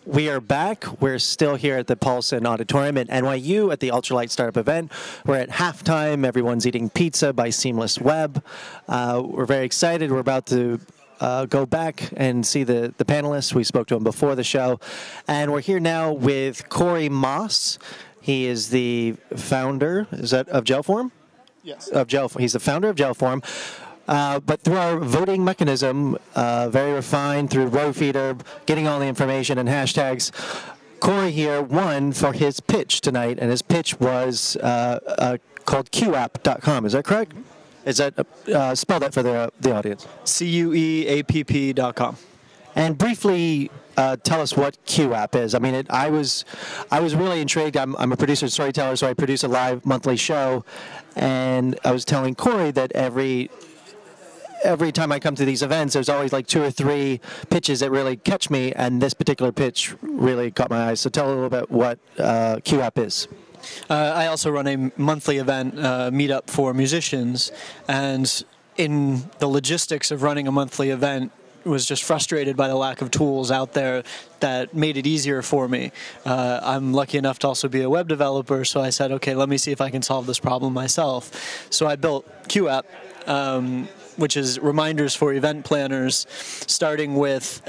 We are back. We're still here at the Paulson Auditorium at NYU at the Ultralight Startup event. We're at halftime. Everyone's eating pizza by Seamless Web. We're very excited. We're about to go back and see the panelists. We spoke to them before the show. And we're here now with Corey Moss. He is the founder, is that of Gelform? Yes. He's the founder of Gelform. But through our voting mechanism, very refined through RoadFeeder, getting all the information and hashtags, Corey here won for his pitch tonight, and his pitch was called QApp.com. Is that correct? Is that spell that for the audience? CUEAPP.com. And briefly tell us what QApp is. I mean, I was really intrigued. I'm a producer, storyteller, so I produce a live monthly show, and I was telling Corey that every time I come to these events, there's always like 2 or 3 pitches that really catch me, and this particular pitch really caught my eye. So tell a little bit what QApp is. I also run a monthly event, meetup for musicians, and in the logistics of running a monthly event, was just frustrated by the lack of tools out there that made it easier for me. I'm lucky enough to also be a web developer, so I said, okay, let me see if I can solve this problem myself. So I built QApp, which is reminders for event planners, starting with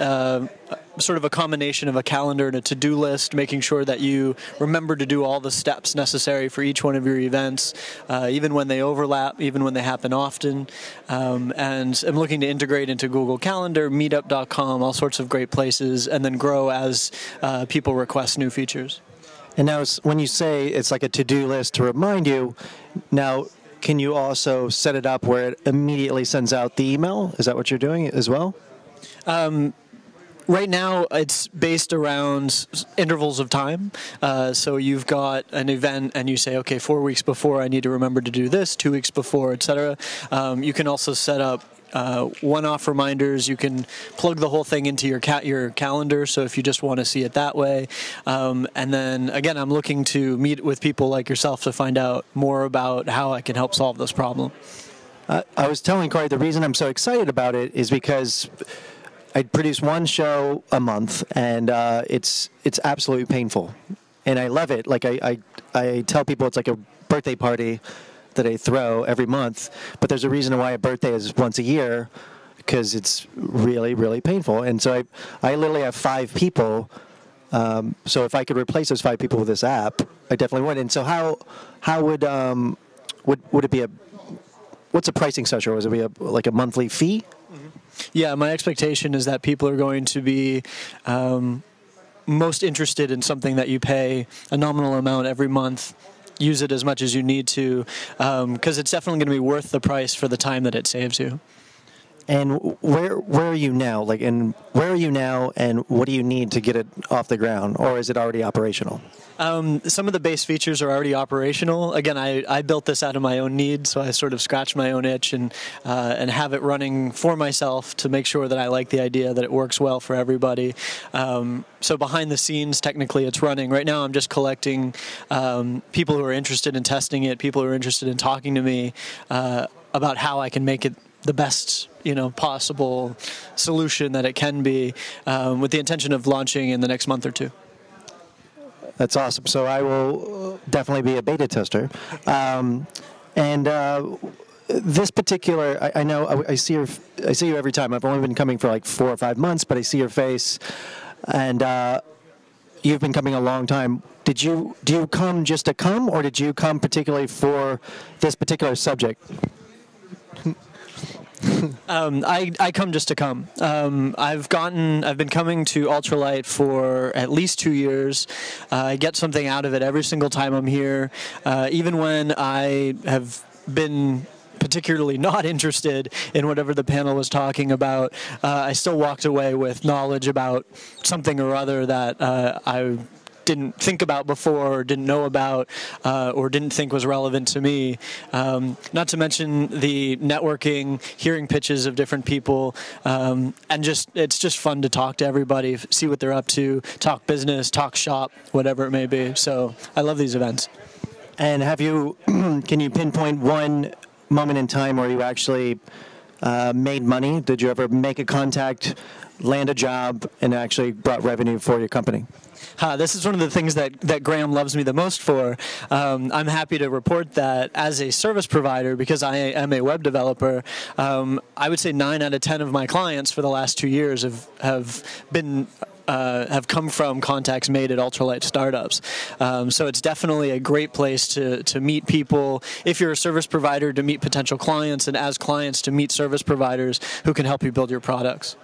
sort of a combination of a calendar and a to-do list, making sure that you remember to do all the steps necessary for each one of your events, even when they overlap, even when they happen often. And I'm looking to integrate into Google Calendar, Meetup.com, all sorts of great places, and then grow as people request new features. And now when you say it's like a to-do list to remind you, now can you also set it up where it immediately sends out the email? Is that what you're doing as well? Right now, it's based around intervals of time. So you've got an event, and you say, okay, 4 weeks before, I need to remember to do this, 2 weeks before, etc. You can also set up one-off reminders. You can plug the whole thing into your calendar, so if you just want to see it that way. And then, again, I'm looking to meet with people like yourself to find out more about how I can help solve this problem. I was telling Corey the reason I'm so excited about it is because I produce one show a month, and it's absolutely painful. And I love it. Like I tell people it's like a birthday party that I throw every month, but there's a reason why a birthday is once a year, because it's really, really painful. And so I literally have 5 people. So if I could replace those 5 people with this app, I definitely would. And so how would it be what's a pricing structure? Would it be like a monthly fee? Yeah, my expectation is that people are going to be most interested in something that you pay a nominal amount every month. Use it as much as you need to, because it's definitely going to be worth the price for the time that it saves you. And where are you now? And what do you need to get it off the ground, or is it already operational? Some of the base features are already operational. Again, I built this out of my own need, so I sort of scratched my own itch and have it running for myself to make sure that I like the idea, that it works well for everybody. So behind the scenes, technically, it's running. Right now, I'm just collecting people who are interested in testing it, people who are interested in talking to me about how I can make it the best possible solution that it can be, with the intention of launching in the next month or 2. That's awesome. So I will definitely be a beta tester. This particular, I know I see you every time. I've only been coming for like 4 or 5 months, but I see your face, and you've been coming a long time. Do you come just to come, or did you come particularly for this particular subject? I come just to come. I've been coming to Ultralight for at least 2 years. I get something out of it every single time I'm here. Even when I have been particularly not interested in whatever the panel was talking about, I still walked away with knowledge about something or other that I didn't think about before, or didn't know about, or didn't think was relevant to me. Not to mention the networking, hearing pitches of different people, and it's just fun to talk to everybody, see what they're up to, talk business, talk shop, whatever it may be. So I love these events. And can you pinpoint one moment in time where you actually made money? Did you ever make a contact, land a job, and actually brought revenue for your company? This is one of the things that Graham loves me the most for. I'm happy to report that as a service provider, because I am a web developer, I would say 9 out of 10 of my clients for the last 2 years have come from contacts made at ultralight startups. So it's definitely a great place to meet people. If you're a service provider, to meet potential clients, and as clients, to meet service providers who can help you build your products.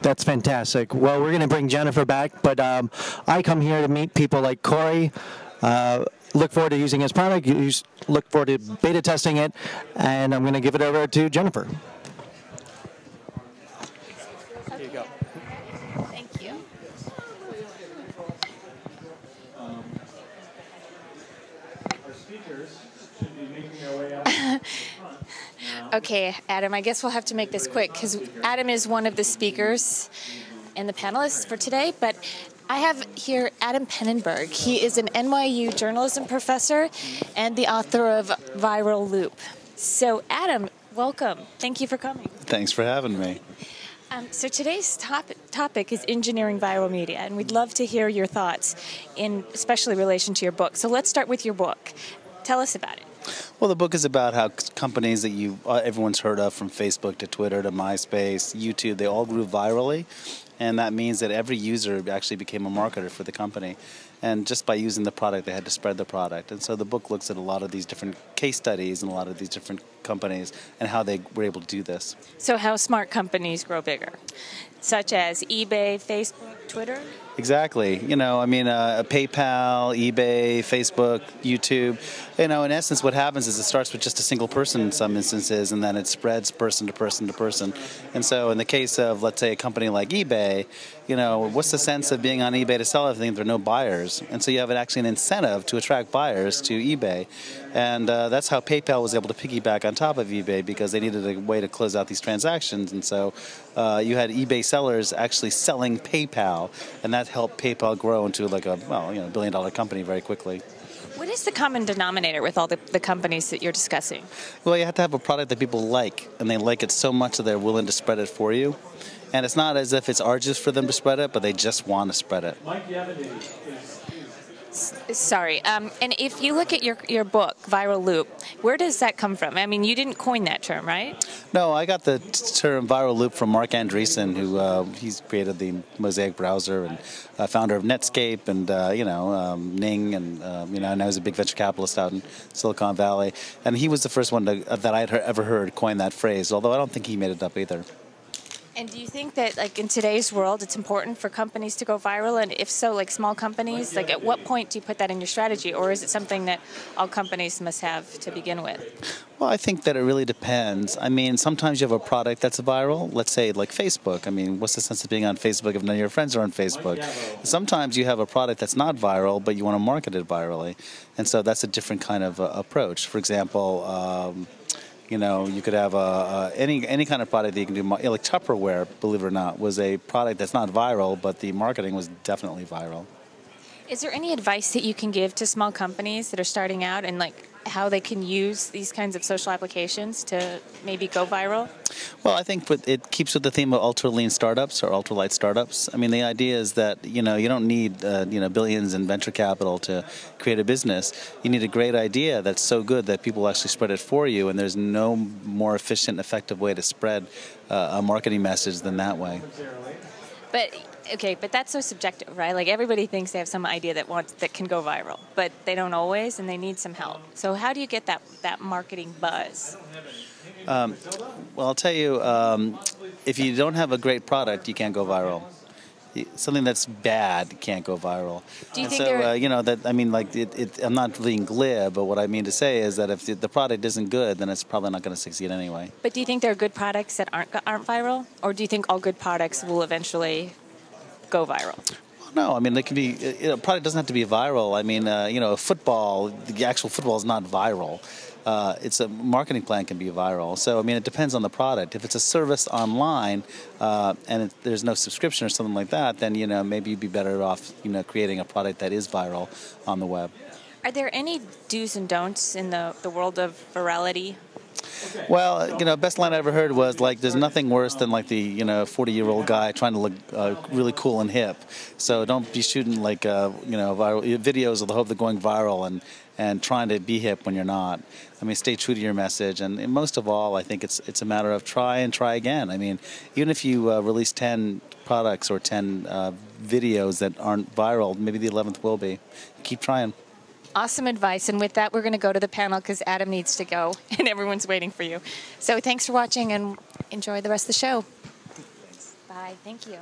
That's fantastic. Well, we're going to bring Jennifer back, but I come here to meet people like Corey. Look forward to using his product. Look forward to beta testing it, and I'm going to give it over to Jennifer. Here you go. Thank you. Our speakers should be making their way up. Okay, Adam, I guess we'll have to make this quick because Adam is one of the speakers and the panelists for today, but I have here Adam Pennenberg. He is an NYU journalism professor and the author of Viral Loop. So, Adam, welcome. Thank you for coming. Thanks for having me. So today's topic is engineering viral media, and we'd love to hear your thoughts, in especially relation to your book. So let's start with your book. Tell us about it. Well, the book is about how companies that everyone's heard of, from Facebook to Twitter to MySpace, YouTube, they all grew virally. And that means that every user actually became a marketer for the company. And just by using the product, they had to spread the product. And so the book looks at a lot of these different case studies and a lot of these different companies and how they were able to do this. So how smart companies grow bigger, such as eBay, Facebook, Twitter? Exactly. PayPal, eBay, Facebook, YouTube. In essence, what happens is it starts with just a single person in some instances, and then it spreads person to person to person. And so in the case of, let's say, a company like eBay, what's the sense of being on eBay to sell everything if there are no buyers? And so you have actually an incentive to attract buyers to eBay. And that's how PayPal was able to piggyback on top of eBay, because they needed a way to close out these transactions. And so you had eBay sellers actually selling PayPal, and that helped PayPal grow into like a billion-dollar company very quickly. What is the common denominator with all the companies that you're discussing? Well, you have to have a product that people like, and they like it so much that they're willing to spread it for you. And it's not as if it's arduous for them to spread it, but they just want to spread it. Mike Yevany is Sorry. And if you look at your book, Viral Loop, where does that come from? I mean, you didn't coin that term, right? No, I got the term Viral Loop from Mark Andreessen, who he's created the Mosaic browser and founder of Netscape and Ning, and and I was a big venture capitalist out in Silicon Valley, and he was the first one that I'd ever heard coin that phrase. Although I don't think he made it up either. And do you think that, like, in today's world, it's important for companies to go viral? And if so, like small companies, like at what point do you put that in your strategy? Or is it something that all companies must have to begin with? Well, I think that it really depends. I mean, sometimes you have a product that's viral. Let's say like Facebook. I mean, what's the sense of being on Facebook if none of your friends are on Facebook? Sometimes you have a product that's not viral, but you want to market it virally. And so that's a different kind of approach. For example, you could have any kind of product that you can do. Like Tupperware, believe it or not, was a product that's not viral, but the marketing was definitely viral. Is there any advice that you can give to small companies that are starting out, and like how they can use these kinds of social applications to maybe go viral? Well, I think it keeps with the theme of ultra-lean startups or ultralight startups. I mean, the idea is that, you don't need, billions in venture capital to create a business. You need a great idea that's so good that people actually spread it for you, and there's no more efficient, effective way to spread a marketing message than that way. But that's so subjective, right? Like everybody thinks they have some idea that can go viral, but they don't always, and they need some help. So how do you get that marketing buzz? Well, I'll tell you, if you don't have a great product, you can't go viral. Something that's bad can't go viral. Do you and think I'm not being glib, but what I mean to say is that if the product isn't good, then it's probably not going to succeed anyway. But do you think there are good products that aren't viral, or do you think all good products will eventually go viral? No, I mean, they can be. A product doesn't have to be viral. I mean, football. The actual football is not viral. It's a marketing plan can be viral. So I mean, it depends on the product. If it's a service online and there's no subscription or something like that, then maybe you'd be better off creating a product that is viral on the web. Are there any do's and don'ts in the world of virality? Well, best line I ever heard was like, "There's nothing worse than like the 40-year-old guy trying to look really cool and hip." So don't be shooting like viral videos with the hope of going viral and trying to be hip when you're not. I mean, stay true to your message, and most of all, I think it's a matter of try and try again. I mean, even if you release 10 products or 10 videos that aren't viral, maybe the 11th will be. Keep trying. Awesome advice. And with that, we're going to go to the panel because Adam needs to go and everyone's waiting for you. So thanks for watching and enjoy the rest of the show. Thanks. Bye. Thank you.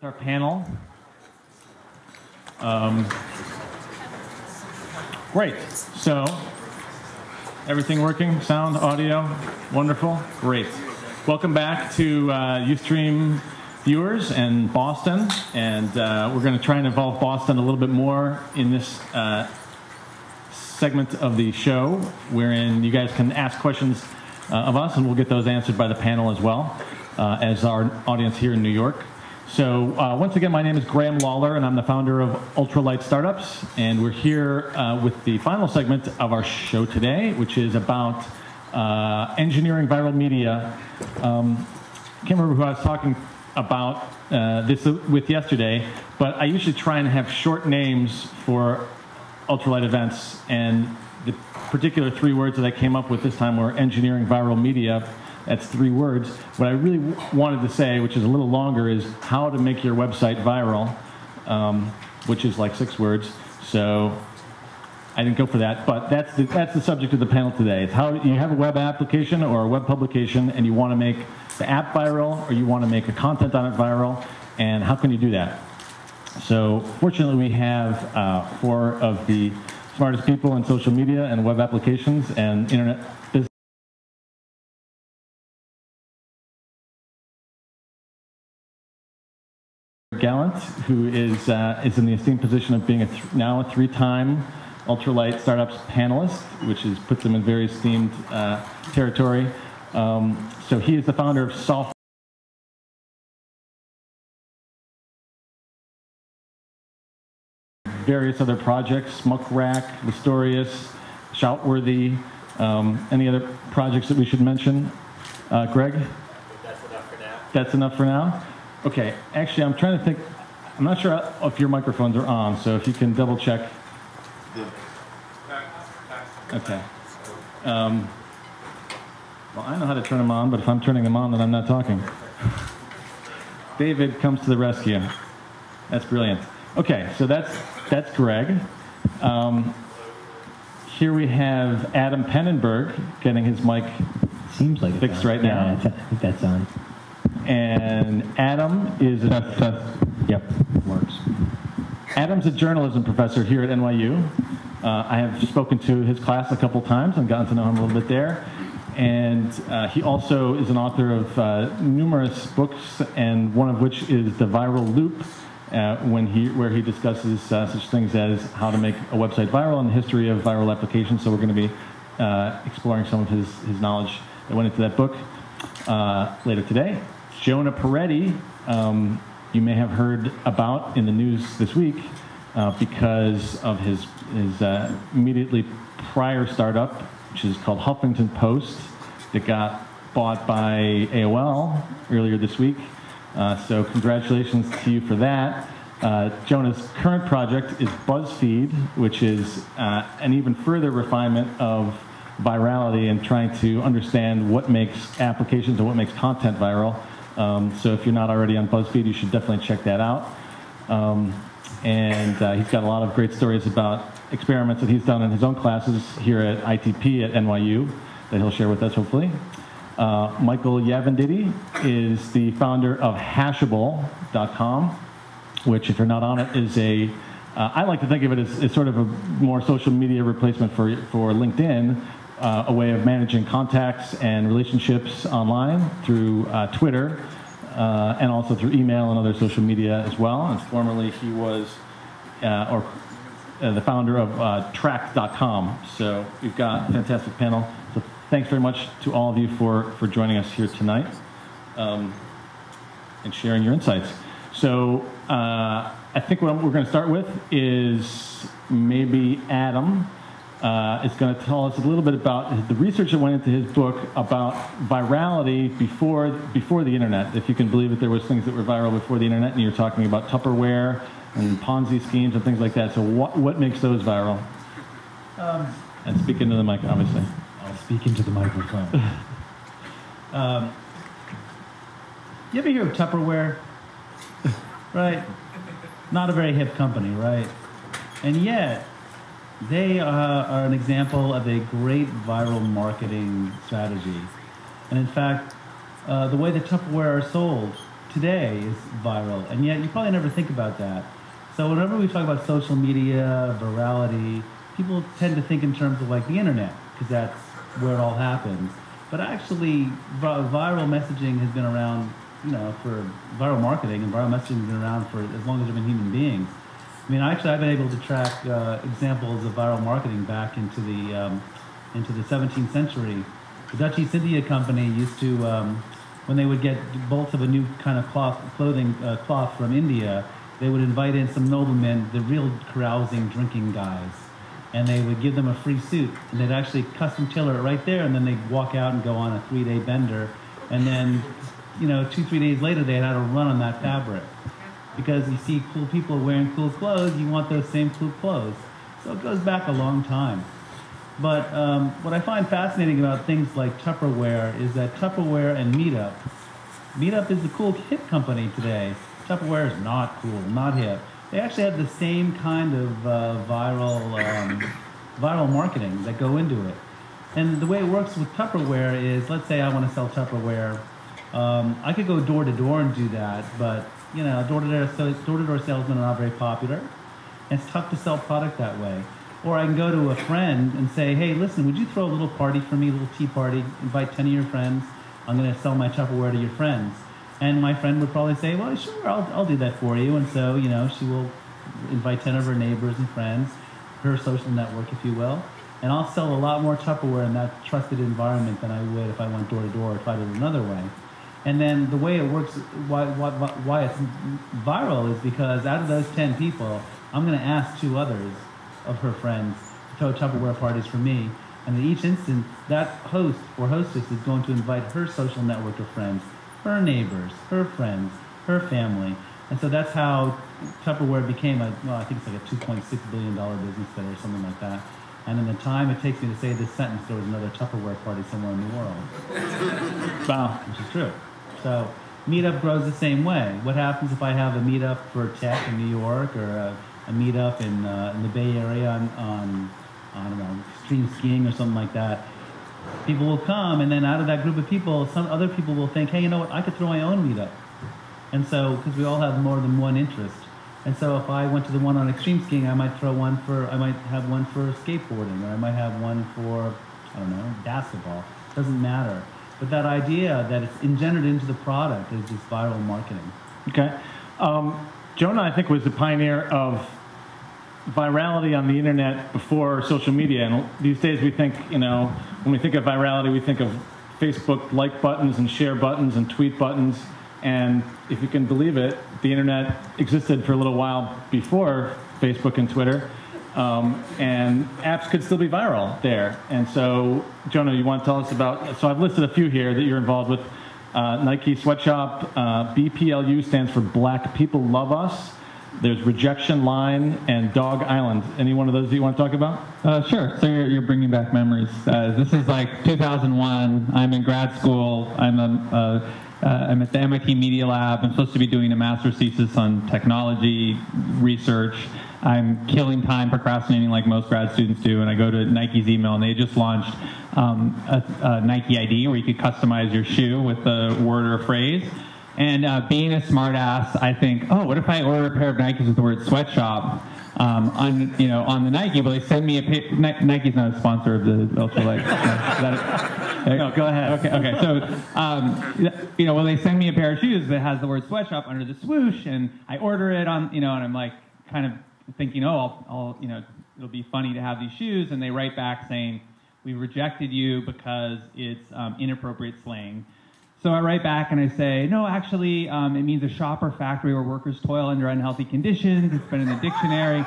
Our panel. Great. So, everything working? Sound, audio? Wonderful? Great. Welcome back to Ustream viewers and Boston. And we're going to try and involve Boston a little bit more in this segment of the show, wherein you guys can ask questions of us, and we'll get those answered by the panel as well as our audience here in New York. So once again, my name is Graham Lawler, and I'm the founder of Ultralight Startups. And we're here with the final segment of our show today, which is about engineering viral media. I can't remember who I was talking about this with yesterday, but I usually try and have short names for Ultralight events. And the particular 3 words that I came up with this time were engineering viral media. That's 3 words. What I really wanted to say, which is a little longer, is how to make your website viral, which is like 6 words. So I didn't go for that, but that's the subject of the panel today. It's how you have a web application or a web publication, and you want to make the app viral, or you want to make a content on it viral, and how can you do that? So fortunately, we have 4 of the smartest people in social media and web applications and internet business. Gallant, who is in the esteemed position of being now a 3-time Ultralight Startups panelist, which puts him in very esteemed territory. So he is the founder of Soft. Various other projects, Muckrack, Listorious, Shoutworthy, any other projects that we should mention? Greg? That's enough for now. That's enough for now? Okay, actually, I'm trying to think. I'm not sure if your microphones are on, so if you can double check. Okay. Well, I know how to turn them on, but if I'm turning them on, then I'm not talking. David comes to the rescue. That's brilliant. Okay, so that's Greg. Here we have Adam Pennenberg getting his mic fixed right now. Yeah, I think that's on. And Adam is Yep, works. Adam's a journalism professor here at NYU. I have spoken to his class a couple times and gotten to know him a little bit there. And he also is an author of numerous books, and one of which is The Viral Loop, where he discusses such things as how to make a website viral and the history of viral applications. So we're going to be exploring some of his knowledge that went into that book later today. Jonah Peretti, you may have heard about in the news this week because of his immediately prior startup, which is called Huffington Post, that got bought by AOL earlier this week. So congratulations to you for that. Jonah's current project is BuzzFeed, which is an even further refinement of virality and trying to understand what makes applications and what makes content viral. So if you're not already on BuzzFeed, you should definitely check that out. And he's got a lot of great stories about experiments that he's done in his own classes here at ITP at NYU that he'll share with us, hopefully. Michael Yavenditti is the founder of Hashable.com, which, if you're not on it, is I like to think of it as sort of a more social media replacement for LinkedIn, a way of managing contacts and relationships online through Twitter, and also through email and other social media as well. And formerly, he was the founder of Track.com. So we've got a fantastic panel. So thanks very much to all of you for joining us here tonight and sharing your insights. So I think what we're going to start with is maybe Adam is going to tell us a little bit about the research that went into his book about virality before the internet. If you can believe it, there was things that were viral before the internet, and you're talking about Tupperware and Ponzi schemes and things like that. So what makes those viral? And speak into the mic, obviously. I'll speak into the microphone. You ever hear of Tupperware? Right? Not a very hip company, right? And yet, they are an example of a great viral marketing strategy. And in fact, the way that Tupperware are sold today is viral. And yet, you probably never think about that. So whenever we talk about social media, virality, people tend to think in terms of like the internet, because that's where it all happens. But actually, viral messaging has been around, for viral marketing, and viral messaging has been around for as long as there have been human beings. I mean, actually, I've been able to track examples of viral marketing back into the 17th century. The Dutch East India Company used to, when they would get bolts of a new kind of cloth from India, they would invite in some noblemen, the real carousing, drinking guys, and they would give them a free suit, and they'd actually custom tailor it right there, and then they'd walk out and go on a 3-day bender, and then, 2-3 days later, they had a run on that fabric. Because you see cool people wearing cool clothes, you want those same cool clothes. So it goes back a long time. But what I find fascinating about things like Tupperware is that Tupperware and Meetup is the cool hip company today. Tupperware is not cool, not hip. They actually have the same kind of viral marketing that go into it. And the way it works with Tupperware is, let's say I want to sell Tupperware. I could go door to door and do that, but door-to-door salesmen are not very popular. And it's tough to sell product that way. Or I can go to a friend and say, hey, listen, would you throw a little party for me, a little tea party, invite 10 of your friends. I'm going to sell my Tupperware to your friends. And my friend would probably say, well, sure, I'll do that for you. And so, she will invite 10 of her neighbors and friends, her social network, if you will. And I'll sell a lot more Tupperware in that trusted environment than I would if I went door to door or tried it another way. And then the way it works, why it's viral is because out of those 10 people, I'm going to ask 2 others of her friends to throw Tupperware parties for me. And in each instance, that host or hostess is going to invite her social network of friends, her neighbors, her friends, her family. And so that's how Tupperware became I think it's like a $2.6 billion business today or something like that. And in the time it takes me to say this sentence, there was another Tupperware party somewhere in the world. Wow, which is true. So Meetup grows the same way. What happens if I have a meetup for tech in New York or a meetup in the Bay Area on I don't know, extreme skiing or something like that? People will come, and then out of that group of people, some other people will think, hey, you know what, I could throw my own meetup. And so, because we all have more than one interest. And so if I went to the one on extreme skiing, I might have one for skateboarding, or I might have one for, I don't know, basketball. Doesn't matter. But that idea that it's engendered into the product is just viral marketing. Okay. Jonah, I think, was the pioneer of virality on the internet before social media. And these days we think, when we think of virality, we think of Facebook like buttons and share buttons and tweet buttons. And if you can believe it, the internet existed for a little while before Facebook and Twitter. And apps could still be viral there. And so, Jonah, you want to tell us about, so I've listed a few here that you're involved with. Nike Sweatshop, BPLU stands for Black People Love Us. There's Rejection Line and Dog Island. Any one of those that you want to talk about? Sure. So you're bringing back memories. This is like 2001. I'm in grad school. I'm at the MIT Media Lab. I'm supposed to be doing a master's thesis on technology research. I'm killing time procrastinating like most grad students do, and I go to Nike's email, and they just launched a Nike ID where you could customize your shoe with a word or a phrase. And being a smartass, I think, oh, what if I order a pair of Nikes with the word sweatshop on the Nike? But they send me Nike's not a sponsor of the Ultralight. No, go ahead. Okay. So, when they send me a pair of shoes that has the word sweatshop under the swoosh, and I order it on, and I'm like kind of thinking, oh, I'll, it'll be funny to have these shoes, and they write back saying, we rejected you because it's inappropriate slang. So I write back and I say, no, actually, it means a shop or factory where workers toil under unhealthy conditions. It's been in the dictionary.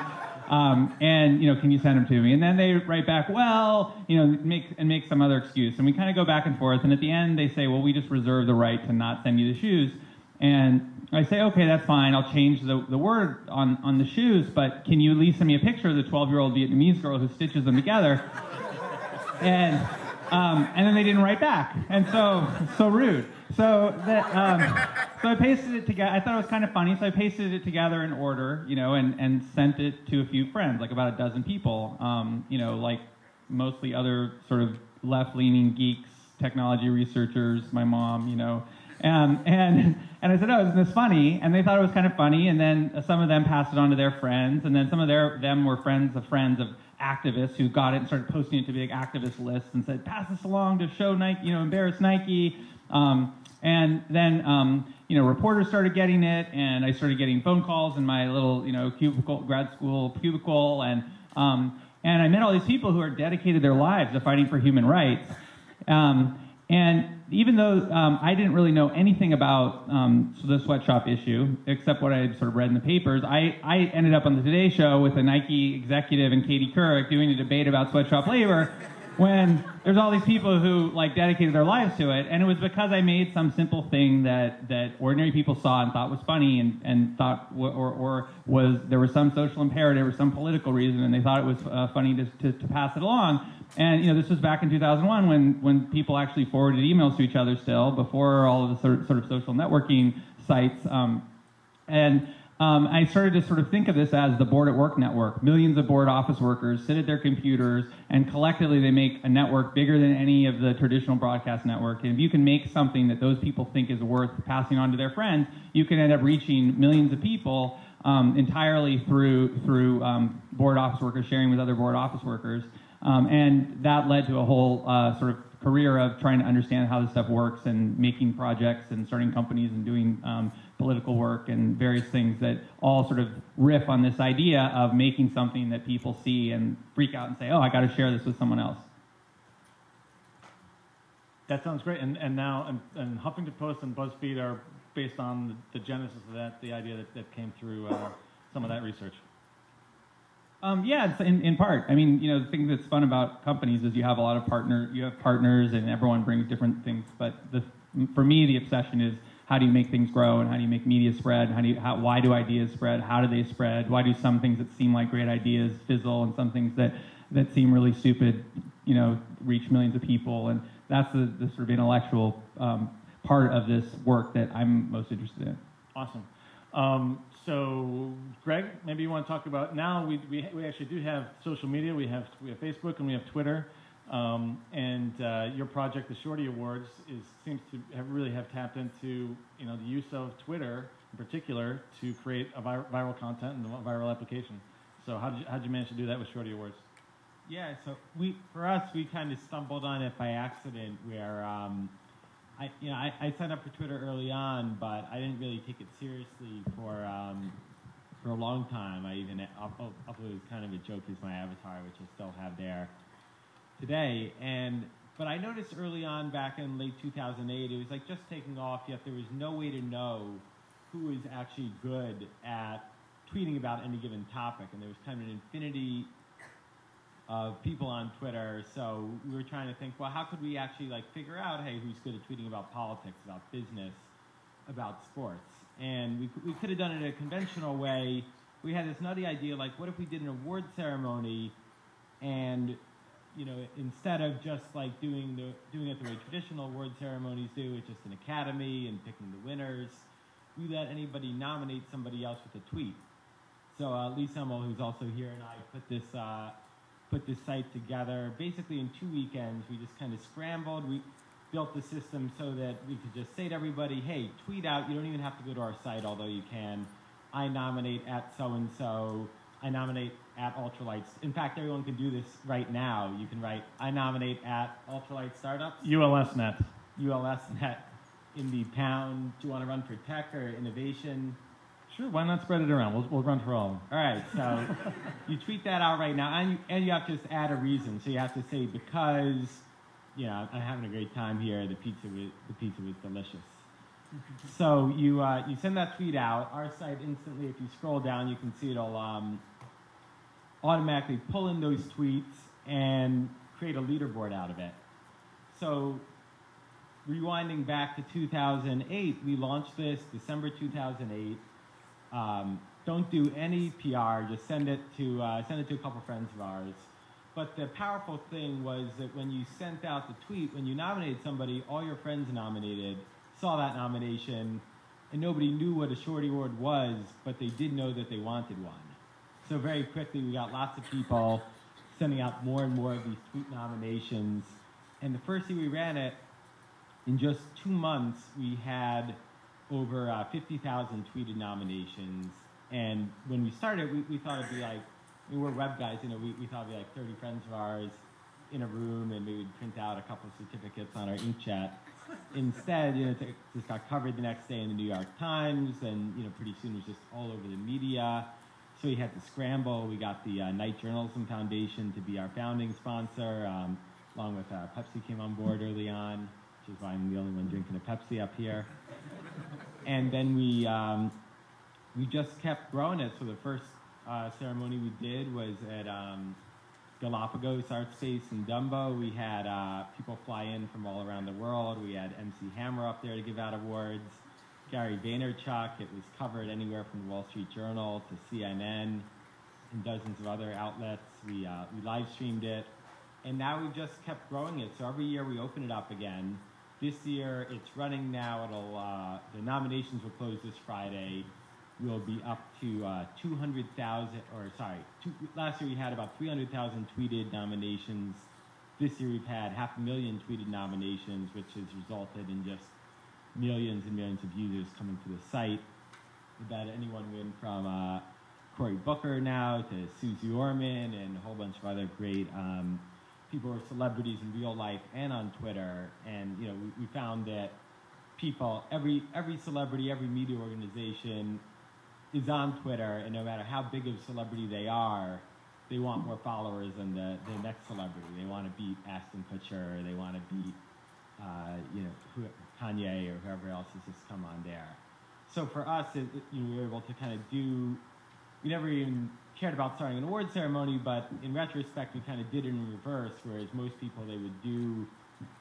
And, can you send them to me? And then they write back, well, make some other excuse. And we kind of go back and forth. And at the end, they say, well, we just reserve the right to not send you the shoes. And I say, okay, that's fine. I'll change the word on the shoes. But can you at least send me a picture of the 12-year-old Vietnamese girl who stitches them together? And then they didn't write back. And so rude. So I pasted it together. I thought it was kind of funny, so I pasted it together in order, and sent it to a few friends, like about a dozen people, like mostly other sort of left-leaning geeks, technology researchers, my mom, and I said, oh, isn't this funny? And they thought it was kind of funny, and then some of them passed it on to their friends, and then some of them were friends of activists who got it and started posting it to big activist lists and said, pass this along to show Nike, embarrass Nike. And then, reporters started getting it, and I started getting phone calls in my little, cubicle, grad school cubicle, and I met all these people who are dedicated their lives to fighting for human rights. And even though I didn't really know anything about the sweatshop issue, except what I had sort of read in the papers, I ended up on the Today Show with a Nike executive and Katie Couric doing a debate about sweatshop labor when there's all these people who dedicated their lives to it. And it was because I made some simple thing that ordinary people saw and thought was funny and thought, or there was some social imperative or some political reason, and they thought it was funny to pass it along. And this was back in 2001 when people actually forwarded emails to each other still, before all of the sort of social networking sites. I started to sort of think of this as the Bored at Work network. Millions of bored office workers sit at their computers, and collectively they make a network bigger than any of the traditional broadcast network. And if you can make something that those people think is worth passing on to their friends, you can end up reaching millions of people entirely through bored office workers sharing with other bored office workers. And that led to a whole sort of career of trying to understand how this stuff works and making projects and starting companies and doing political work and various things that all sort of riff on this idea of making something that people see and freak out and say, oh, I got to share this with someone else. That sounds great. And now, and Huffington Post and BuzzFeed are based on the genesis of that, the idea that came through some of that research. Yeah, it's in part. I mean, the thing that's fun about companies is you have a lot of partners, and everyone brings different things. But for me, the obsession is, how do you make things grow, and how do you make media spread? Why do ideas spread? How do they spread? Why do some things that seem like great ideas fizzle, and some things that seem really stupid, reach millions of people? And that's the sort of intellectual part of this work that I'm most interested in. Awesome. So, Greg, maybe you want to talk about, now we actually do have social media. We have Facebook and we have Twitter. Your project, the Shorty Awards, seems to really have tapped into the use of Twitter in particular to create a viral content and a viral application. So how'd you manage to do that with Shorty Awards? Yeah, so for us we kind of stumbled on it by accident, where I signed up for Twitter early on, but I didn't really take it seriously for a long time. I even uploaded kind of a joke as my avatar, which I still have there today. But I noticed early on, back in late 2008, it was just taking off, yet there was no way to know who was actually good at tweeting about any given topic, and there was kind of an infinity of people on Twitter. So we were trying to think, well, how could we actually figure out, hey, who's good at tweeting about politics, about business, about sports? And we could have done it in a conventional way. We had this nutty idea, what if we did an award ceremony, and instead of just doing it the way traditional award ceremonies do, it's just an academy and picking the winners, we let anybody nominate somebody else with a tweet. So Lee Semmel, who's also here, and I put this site together. Basically in 2 weekends, we just kind of scrambled. We built the system so that we could just say to everybody, hey, tweet out. You don't even have to go to our site, although you can. I nominate at so-and-so. I nominate at Ultralights. In fact, everyone can do this right now. You can write, I nominate at Ultralight Startups. ULSnet. ULSnet. In the pound. Do you want to run for tech or innovation? Sure, why not spread it around? We'll run for all of them. All right, so you tweet that out right now, and you have to just add a reason. So you have to say, because, you know, I'm having a great time here, the pizza was delicious. So you send that tweet out. Our site instantly, if you scroll down, you can see it'll automatically pull in those tweets and create a leaderboard out of it. So rewinding back to 2008, we launched this December 2008. Don't do any PR, just send it to a couple friends of ours. But the powerful thing was that when you sent out the tweet, when you nominated somebody, all your friends nominated, saw that nomination, and nobody knew what a Shorty Award was, but they did know that they wanted one. So very quickly, we got lots of people sending out more and more of these tweet nominations. And the first year we ran it, in just 2 months, we had over 50,000 tweeted nominations. And when we started, we thought it'd be like, we're web guys, you know, we thought it'd be like 30 friends of ours in a room, and we would print out a couple of certificates on our inkjet. Instead, you know, it just got covered the next day in the New York Times, and, you know, pretty soon it was just all over the media. So we had to scramble. We got the Knight Journalism Foundation to be our founding sponsor, along with Pepsi came on board early on, which is why I'm the only one drinking a Pepsi up here. And then we just kept growing it. So the first ceremony we did was at Galapagos Art Space in Dumbo. We had people fly in from all around the world. We had MC Hammer up there to give out awards. Gary Vaynerchuk. It was covered anywhere from the Wall Street Journal to CNN and dozens of other outlets. We live streamed it. And now we've just kept growing it. So every year we open it up again. This year it's running now. The nominations will close this Friday. We'll be up to 200,000, last year we had about 300,000 tweeted nominations. This year we've had 500,000 tweeted nominations, which has resulted in just millions and millions of users coming to the site. We've had anyone win from Cory Booker now to Susie Orman and a whole bunch of other great people who are celebrities in real life and on Twitter. And, you know, we found that people, every celebrity, every media organization is on Twitter, and no matter how big of a celebrity they are, they want more followers than the next celebrity. They want to beat Ashton Kutcher, or they want to beat Kanye or whoever else has just come on there. So for us, we were able to kind of we never even cared about starting an award ceremony, but in retrospect, we kind of did it in reverse, whereas most people, they would do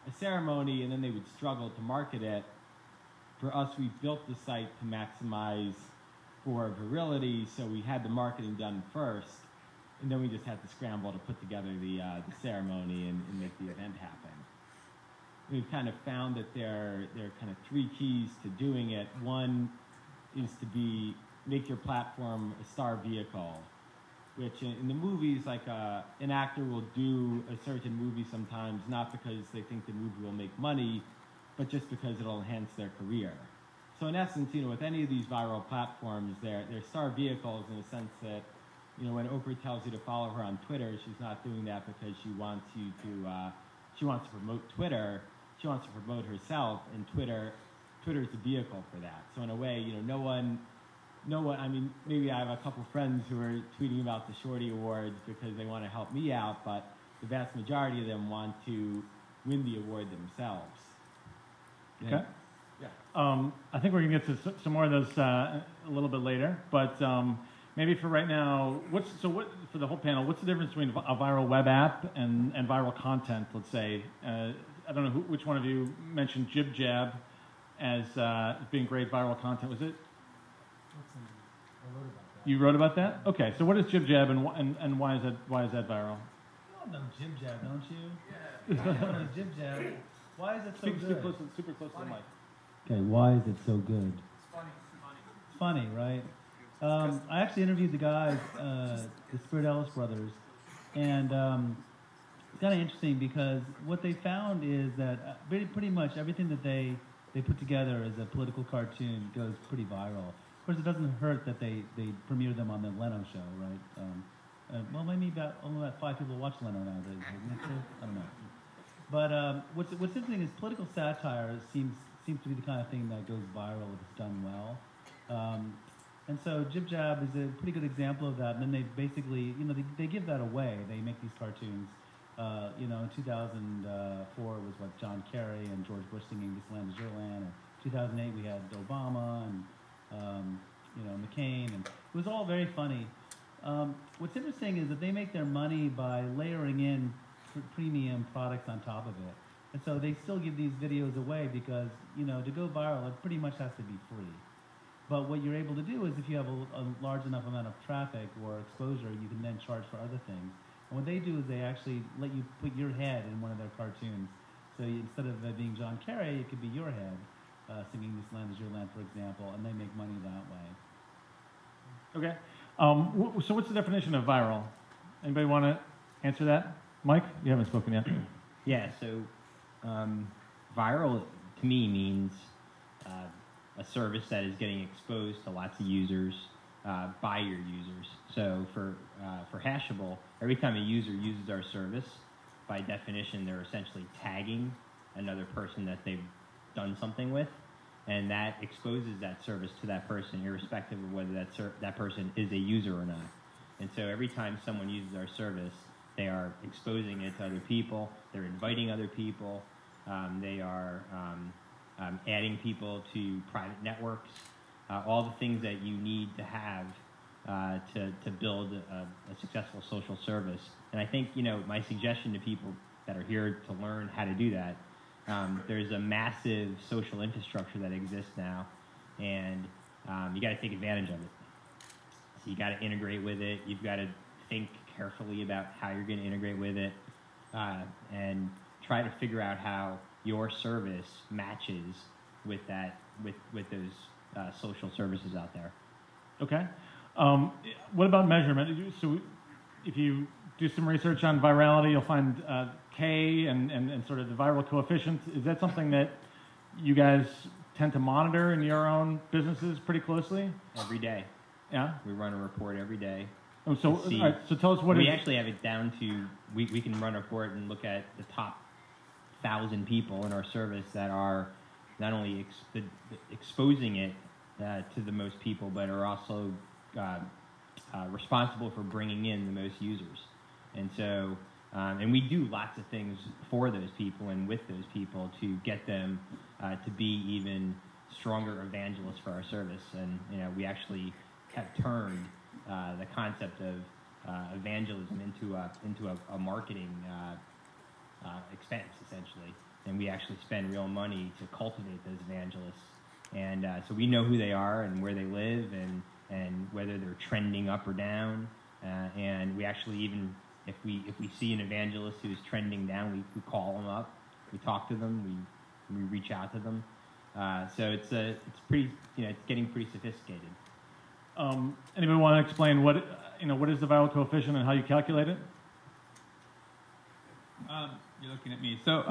a ceremony and then they would struggle to market it. For us, we built the site to maximize for virility, so we had the marketing done first, and then we just had to scramble to put together the ceremony and make the event happen. We've kind of found that there are kind of 3 keys to doing it. One is to make your platform a star vehicle, which in the movies, like an actor will do a certain movie sometimes, not because they think the movie will make money, but just because it'll enhance their career. So in essence, you know, with any of these viral platforms, they're star vehicles in the sense that, you know, when Oprah tells you to follow her on Twitter, she's not doing that because she wants you to, she wants to promote Twitter. She wants to promote herself, and Twitter's the vehicle for that. So in a way, you know, no one, I mean, maybe I have a couple friends who are tweeting about the Shorty Awards because they want to help me out, but the vast majority of them want to win the award themselves. Okay. Yeah. I think we're going to get to some more of those a little bit later, but maybe for right now, for the whole panel, what's the difference between a viral web app and viral content, let's say? I don't know which one of you mentioned Jib Jab as being great viral content. Was it? I wrote about that. You wrote about that? Okay, so what is Jib Jab and why is that viral? You all know Jib Jab, don't you? Yeah. You all know Jib Jab. Why is it so good? Super close to the mic. Okay, why is it so good? It's funny. It's funny, right? I actually interviewed the guys, the Spirit Ellis brothers, and it's kind of interesting because what they found is that pretty much everything that they put together as a political cartoon goes pretty viral. Of course, it doesn't hurt that they premiered them on the Leno show, right? Well, maybe only about 5 people watch Leno nowadays. I don't know. But what's interesting is political satire seems to be the kind of thing that goes viral if it's done well. And so Jib Jab is a pretty good example of that. And then they basically, they give that away. They make these cartoons. In 2004 it was what, John Kerry and George Bush singing "This Land Is Your Land." And 2008 we had Obama and McCain, and it was all very funny. What's interesting is that they make their money by layering in premium products on top of it. And so they still give these videos away because, to go viral, it pretty much has to be free. But what you're able to do is if you have a large enough amount of traffic or exposure, you can then charge for other things. And what they do is they actually let you put your head in one of their cartoons. So instead of it being John Kerry, it could be your head singing "This Land Is Your Land," for example, and they make money that way. Okay. So what's the definition of viral? Anybody want to answer that? Mike, you haven't spoken yet. Yeah, so viral to me means a service that is getting exposed to lots of users by your users. So for Hashable, every time a user uses our service, by definition, they're essentially tagging another person that they've done something with, and that exposes that service to that person, irrespective of whether that person is a user or not. And so every time someone uses our service, they are exposing it to other people, they're inviting other people, they are adding people to private networks, all the things that you need to have to build a successful social service. And I think, my suggestion to people that are here to learn how to do that, there's a massive social infrastructure that exists now, and you got to take advantage of it. So you got to integrate with it. You've got to think carefully about how you're going to integrate with it, and try to figure out how your service matches with those social services out there. Okay. What about measurement? So if you do some research on virality, you'll find K and sort of the viral coefficient. Is that something that you guys tend to monitor in your own businesses pretty closely? Every day. Yeah? We run a report every day. Oh, so, all right, so tell us what we actually have it down to, we can run a report and look at the top 1,000 people in our service that are not only exposing it to the most people, but are also responsible for bringing in the most users. And so, and we do lots of things for those people and with those people to get them to be even stronger evangelists for our service. And we actually have turned the concept of evangelism into a marketing expense, essentially. And we actually spend real money to cultivate those evangelists. And so we know who they are and where they live and whether they're trending up or down. And we actually even, if we see an evangelist who's trending down, we call them up, we talk to them, we reach out to them. So it's pretty, it's getting pretty sophisticated. Anybody want to explain what is the viral coefficient and how you calculate it? You're looking at me. So,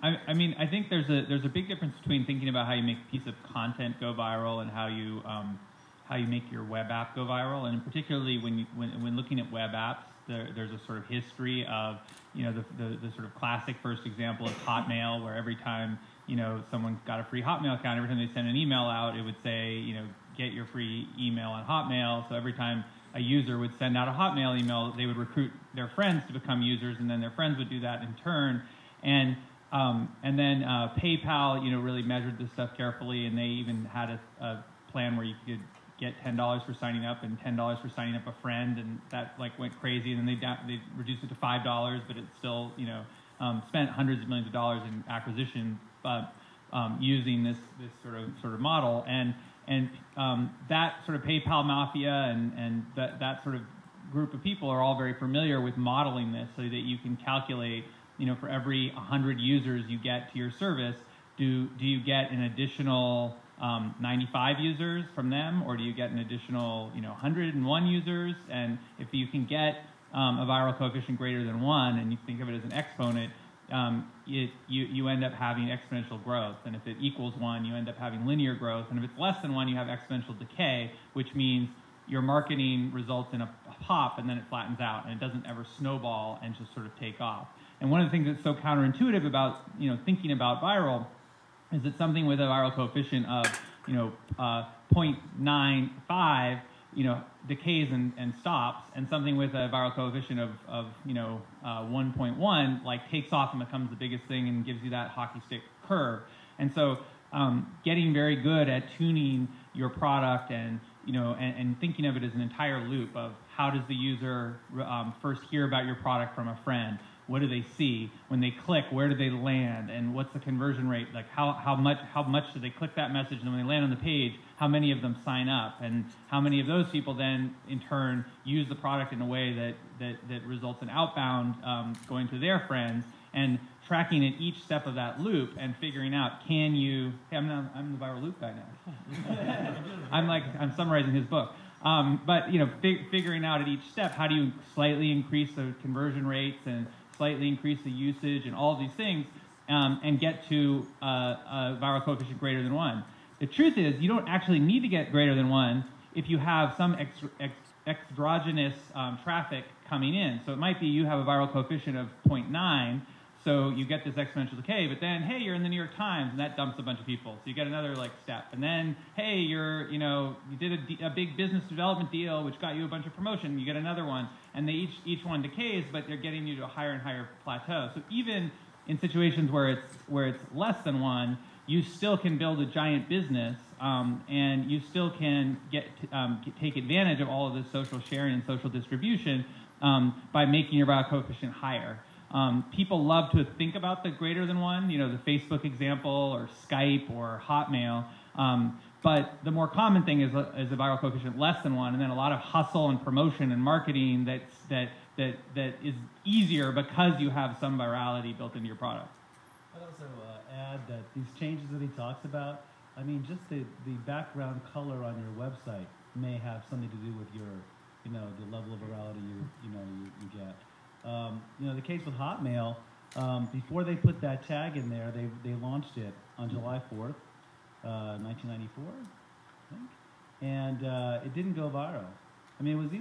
I mean, I think there's a big difference between thinking about how you make a piece of content go viral and how you make your web app go viral. And particularly when looking at web apps, there's a sort of history of, the sort of classic first example is Hotmail, where every time, someone got a free Hotmail account, every time they send an email out, it would say, get your free email on Hotmail. So every time a user would send out a Hotmail email, they would recruit their friends to become users, and then their friends would do that in turn. And then PayPal, really measured this stuff carefully, and they even had a plan where you could get $10 for signing up and $10 for signing up a friend, and that went crazy. And then they reduced it to $5, but it still spent hundreds of millions of dollars in acquisition using this sort of model. And that sort of PayPal mafia and that sort of group of people are all very familiar with modeling this, so that you can calculate, for every 100 users you get to your service, do you get an additional 95 users from them, or do you get an additional 101 users? And if you can get a viral coefficient greater than 1, and you think of it as an exponent, you end up having exponential growth. And if it equals 1, you end up having linear growth. And if it's less than 1, you have exponential decay, which means your marketing results in a pop, and then it flattens out, and it doesn't ever snowball and just sort of take off. And one of the things that's so counterintuitive about thinking about viral is that something with a viral coefficient of 0.95, decays and stops, and something with a viral coefficient of 1.1 like takes off and becomes the biggest thing and gives you that hockey stick curve. And so getting very good at tuning your product and thinking of it as an entire loop of how does the user first hear about your product from a friend? What do they see when they click? Where do they land? And what's the conversion rate? Like how much do they click that message? And when they land on the page, how many of them sign up? And how many of those people then in turn use the product in a way that results in outbound going to their friends, and tracking at each step of that loop and figuring out, can you? Hey, I'm the viral loop guy now. I'm summarizing his book. But figuring out at each step, how do you slightly increase the conversion rates and slightly increase the usage and all of these things, and get to a viral coefficient greater than 1. The truth is, you don't actually need to get greater than 1 if you have some exogenous traffic coming in. So it might be you have a viral coefficient of 0.9, so you get this exponential decay, but then, hey, you're in the New York Times, and that dumps a bunch of people. So you get another step. And then, hey, you did a big business development deal, which got you a bunch of promotion. You get another one. And they each one decays, but they're getting you to a higher and higher plateau. So even in situations where it's less than 1, you still can build a giant business, and you still can take advantage of all of this social sharing and social distribution by making your viral coefficient higher. People love to think about the greater than 1, the Facebook example or Skype or Hotmail. But the more common thing is a viral coefficient less than 1, and then a lot of hustle and promotion and marketing that is easier because you have some virality built into your product. I'd also add that these changes that he talks about, I mean, just the background color on your website may have something to do with your, the level of virality you get. The case with Hotmail, before they put that tag in there, they launched it on July 4th, 1994, I think, and it didn't go viral. I mean, they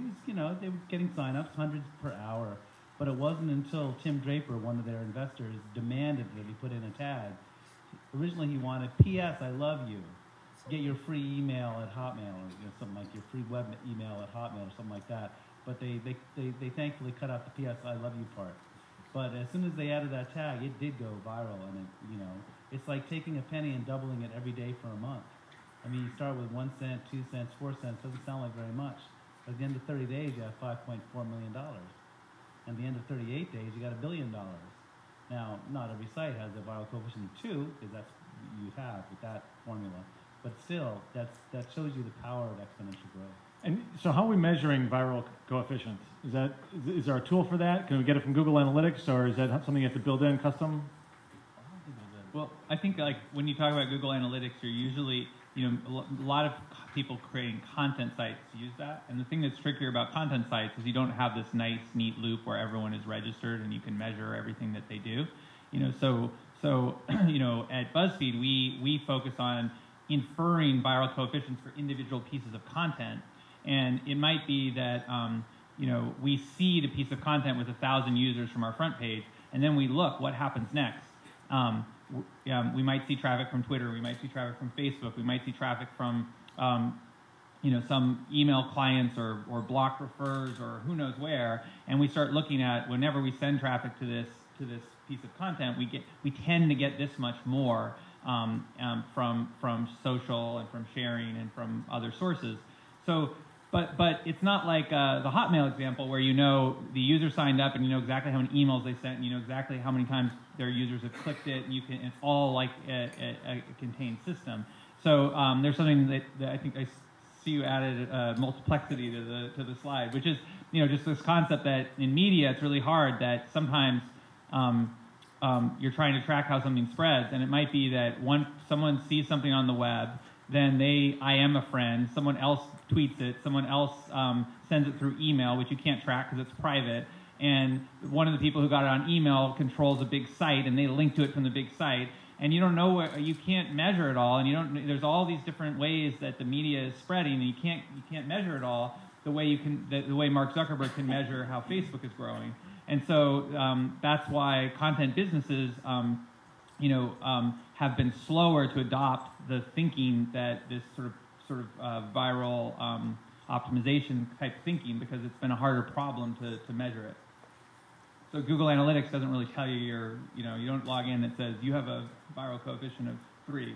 were getting signups, hundreds per hour, but it wasn't until Tim Draper, one of their investors, demanded that he put in a tag. Originally, he wanted, P.S. I love you. Get your free email at Hotmail, or something like your free web email at Hotmail, or something like that. But they thankfully cut out the P.S. I love you part. But as soon as they added that tag, it did go viral, and it's like taking a penny and doubling it every day for a month. I mean, you start with 1 cent, 2 cents, 4 cents. Doesn't sound like very much. But at the end of 30 days, you have $5.4 million. And at the end of 38 days, you got $1 billion. Now, not every site has a viral coefficient of 2, because that's what you have with that formula. But still, that shows you the power of exponential growth. And so how are we measuring viral coefficients? Is there a tool for that? Can we get it from Google Analytics, or is that something you have to build in custom? Well, I think when you talk about Google Analytics, you're usually, a lot of people creating content sites use that. And the thing that's trickier about content sites is you don't have this nice, neat loop where everyone is registered and you can measure everything that they do. So at BuzzFeed, we focus on inferring viral coefficients for individual pieces of content. And it might be that we seed a piece of content with 1,000 users from our front page, and then we look what happens next. We might see traffic from Twitter, we might see traffic from Facebook, we might see traffic from some email clients or block refers or who knows where, and we start looking at whenever we send traffic to this piece of content, we tend to get this much more from social and from sharing and from other sources. So. But it's not like the Hotmail example where the user signed up and you know exactly how many emails they sent and you know exactly how many times their users have clicked it, and it's all like a contained system. So there's something that I think I see you added multiplexity to the slide, which is just this concept that in media it's really hard that sometimes you're trying to track how something spreads, and it might be that someone sees something on the web, then I am a friend, someone else tweets it, someone else sends it through email, which you can't track because it's private, and one of the people who got it on email controls a big site, and they link to it from the big site, and you don't know you can't measure it all, and there's all these different ways that the media is spreading, and you can't measure it all the way Mark Zuckerberg can measure how Facebook is growing, and so that's why content businesses have been slower to adopt the thinking that this sort of sort of viral optimization type thinking because it's been a harder problem to measure it. So Google Analytics doesn't really tell you you don't log in that says you have a viral coefficient of 3.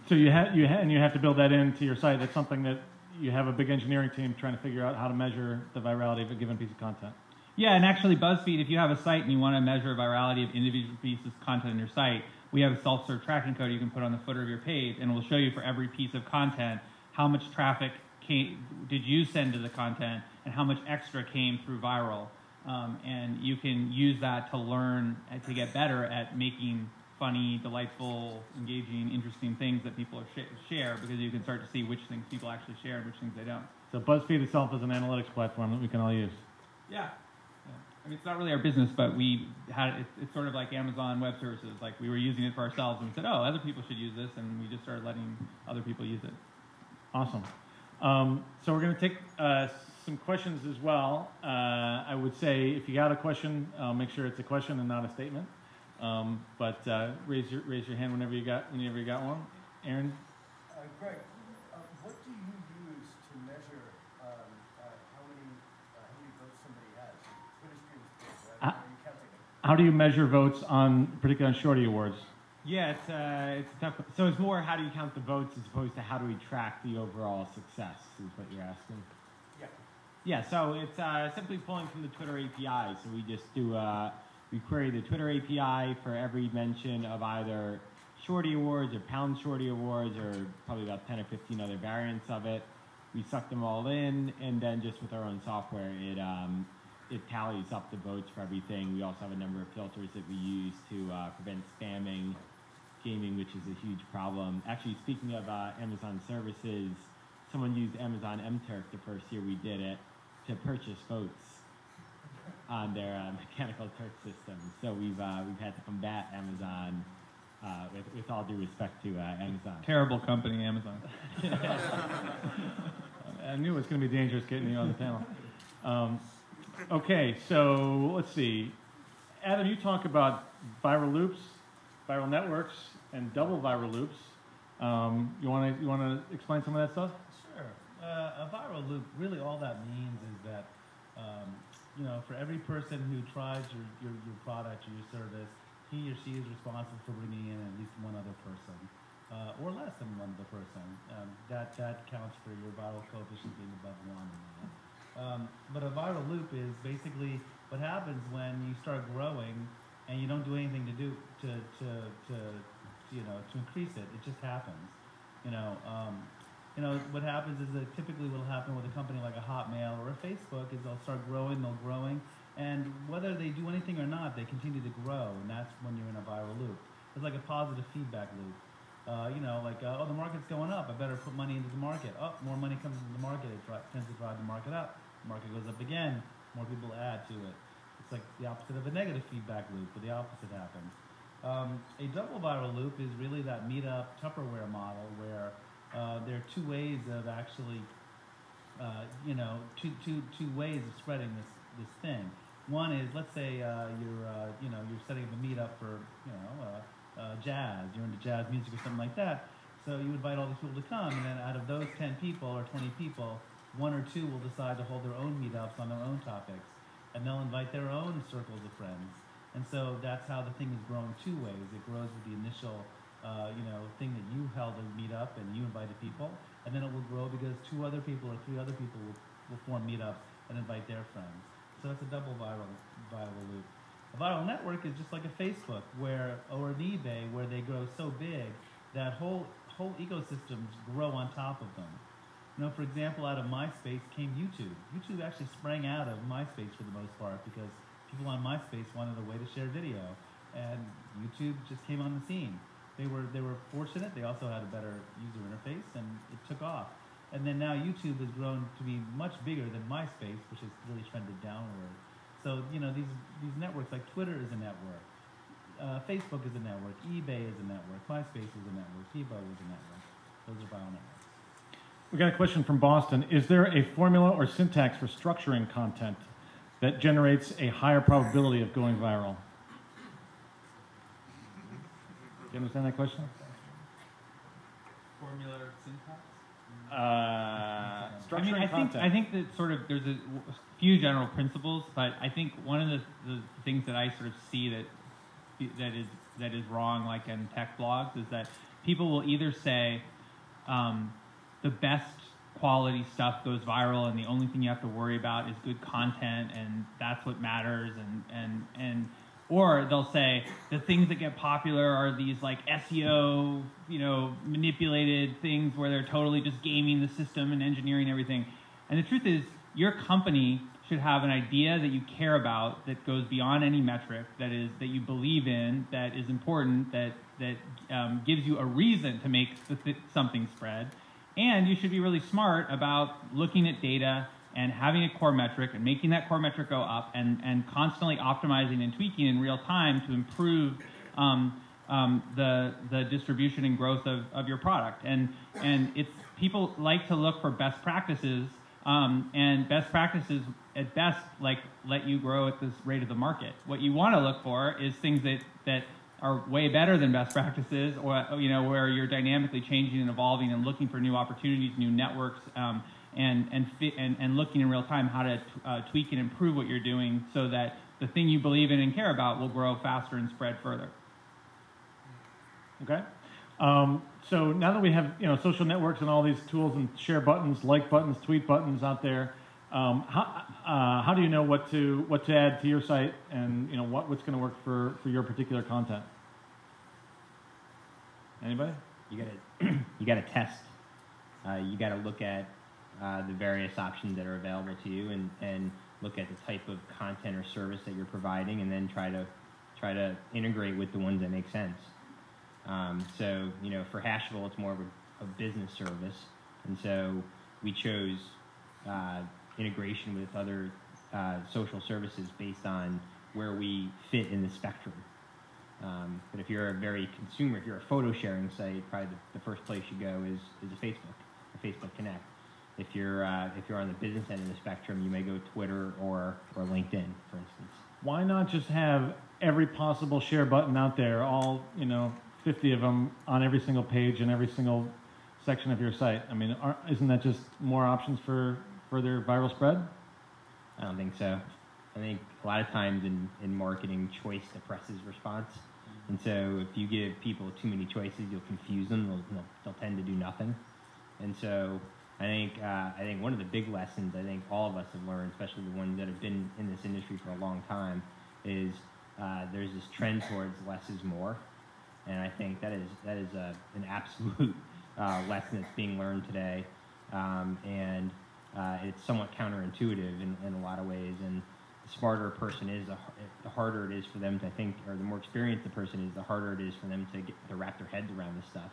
So you have to build that into your site. That's something that you have a big engineering team trying to figure out how to measure the virality of a given piece of content. Yeah, and actually BuzzFeed, if you have a site and you want to measure virality of individual pieces of content on your site, we have a self-serve tracking code you can put on the footer of your page, and it will show you for every piece of content how much traffic did you send to the content and how much extra came through viral. And you can use that to learn and to get better at making funny, delightful, engaging, interesting things that people share, because you can start to see which things people actually share and which things they don't. So BuzzFeed itself is an analytics platform that we can all use. Yeah. I mean, it's not really our business, but we had it's sort of like Amazon Web Services. Like, we were using it for ourselves and we said, oh, other people should use this, and we just started letting other people use it. Awesome. So we're going to take some questions as well. I would say if you got a question, make sure it's a question and not a statement. But raise your hand whenever you got one. Aaron? Greg, what do you use to measure how many votes somebody has? Twitter streams, right? Are you counting them? How do you measure votes particularly on Shorty Awards? Yeah, it's tough. So it's more how do you count the votes as opposed to how do we track the overall success is what you're asking. Yeah. Yeah, so it's simply pulling from the Twitter API. So we just we query the Twitter API for every mention of either Shorty Awards or Pound Shorty Awards, or probably about 10 or 15 other variants of it. We suck them all in, and then just with our own software, it tallies up the votes for everything. We also have a number of filters that we use to prevent spamming, gaming, which is a huge problem. Actually, speaking of Amazon services, someone used Amazon MTurk the first year we did it to purchase votes on their mechanical Turk system. So we've had to combat Amazon with all due respect to Amazon. Terrible company, Amazon. I knew it was going to be dangerous getting you on the panel. Okay, so let's see. Adam, you talk about viral loops, viral networks, and double viral loops. You want to explain some of that stuff? Sure. A viral loop, really all that means is that, for every person who tries your product or your service, he or she is responsible for bringing in at least one other person, or less than one other person. That counts for your viral coefficient being above 1. But a viral loop is basically what happens when you start growing and you don't do anything to increase it. It just happens. What happens is that typically what will happen with a company like a Hotmail or a Facebook is they'll start growing, and whether they do anything or not, they continue to grow, and that's when you're in a viral loop. It's like a positive feedback loop. The market's going up, I better put money into the market. Oh, more money comes into the market, it tends to drive the market up. The market goes up again, more people add to it. It's like the opposite of a negative feedback loop, but the opposite happens. A double viral loop is really that Meetup Tupperware model where there are two ways of actually, two ways of spreading this thing. One is, let's say you're setting up a meetup for jazz. You're into jazz music or something like that. So you invite all these people to come, and then out of those 10 people or 20 people, 1 or 2 will decide to hold their own meetups on their own topics, and they'll invite their own circles of friends. And so that's how the thing is growing 2 ways. It grows with the initial thing that you held a meetup and you invited people, and then it will grow because 2 other people or 3 other people will form meetups and invite their friends. So it's a double viral loop. A viral network is just like a Facebook or an eBay where they grow so big that whole ecosystems grow on top of them. For example, out of MySpace came YouTube. YouTube actually sprang out of MySpace for the most part because people on MySpace wanted a way to share video, and YouTube just came on the scene. They were fortunate. They also had a better user interface, and it took off. And then now YouTube has grown to be much bigger than MySpace, which has really trended downward. So these networks, like Twitter is a network, Facebook is a network, eBay is a network, MySpace is a network, Hebo is a network. Those are viral networks. We got a question from Boston. Is there a formula or syntax for structuring content that generates a higher probability of going viral? Do you understand that question? Formula or syntax? I think that sort of there's a few general principles, but I think one of the things that I sort of see that is wrong, like in tech blogs, is that people will either say the best quality stuff goes viral, and the only thing you have to worry about is good content, and that's what matters, and or they'll say the things that get popular are these like SEO, manipulated things where they're totally just gaming the system and engineering everything. And the truth is, your company should have an idea that you care about that goes beyond any metric, that you believe in, that is important, that gives you a reason to make something spread. And you should be really smart about looking at data and having a core metric and making that core metric go up and constantly optimizing and tweaking in real time to improve the distribution and growth of your product. And it's people like to look for best practices, and best practices at best let you grow at this rate of the market. What you want to look for is things that are way better than best practices, or where you're dynamically changing and evolving and looking for new opportunities, new networks, and looking in real time how to tweak and improve what you're doing so that the thing you believe in and care about will grow faster and spread further. Okay. So now that we have social networks and all these tools and share buttons, like buttons, tweet buttons out there, how do you know what to add to your site and what's going to work for your particular content? Anybody? You gotta test. You gotta look at the various options that are available to you and look at the type of content or service that you're providing, and then try to integrate with the ones that make sense. So for Hashable, it's more of a business service, and so we chose integration with other social services based on where we fit in the spectrum. But if you're a very consumer, if you're a photo sharing site, probably the first place you go is a Facebook Connect. If you're on the business end of the spectrum, you may go Twitter or LinkedIn, for instance. Why not just have every possible share button out there, all 50 of them on every single page and every single section of your site? I mean, isn't that just more options for further viral spread? I don't think so. I think a lot of times in marketing, choice suppresses response. And so if you give people too many choices, you'll confuse them. They'll tend to do nothing. And so I think one of the big lessons I think all of us have learned, especially the ones that have been in this industry for a long time, is there's this trend towards less is more. And I think that is an absolute lesson that's being learned today. And it's somewhat counterintuitive in a lot of ways. And the smarter a person is, the harder it is for them to think, or the more experienced the person is, the harder it is for them to wrap their heads around this stuff.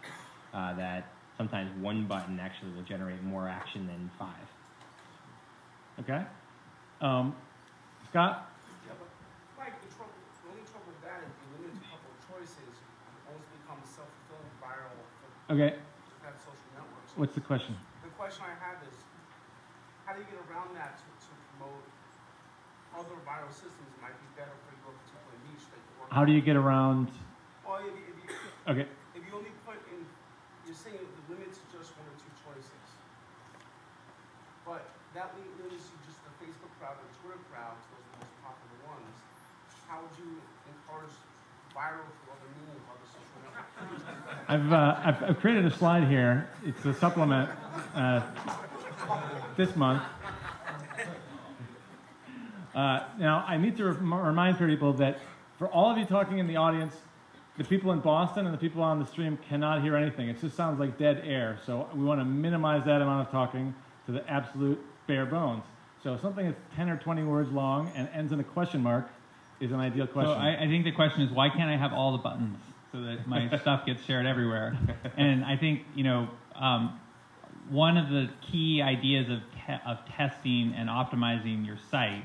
That sometimes one button actually will generate more action than 5. Okay. Scott? Yeah, but Mike, the only trouble with that is you limit a couple of choices, you almost become a self-fulfilling viral for that social network. So What's the question? The question I have is, how do you get around that to promote other viral systems that might be better for your particular niche that you're working on? How do you get around? Well, Okay. if you only put in, you're saying the limit to just 1 or 2 choices, but that limits you just the Facebook crowd and Twitter crowd, those are the most popular ones. How would you encourage viral through other means, other social networks? I've created a slide here. It's a supplement this month. Now, I need to remind people that for all of you talking in the audience, the people in Boston and the people on the stream cannot hear anything. It just sounds like dead air. So we want to minimize that amount of talking to the absolute bare bones. So something that's 10 or 20 words long and ends in a question mark is an ideal question. So I think the question is, why can't I have all the buttons so that my stuff gets shared everywhere? And I think, one of the key ideas of testing and optimizing your site,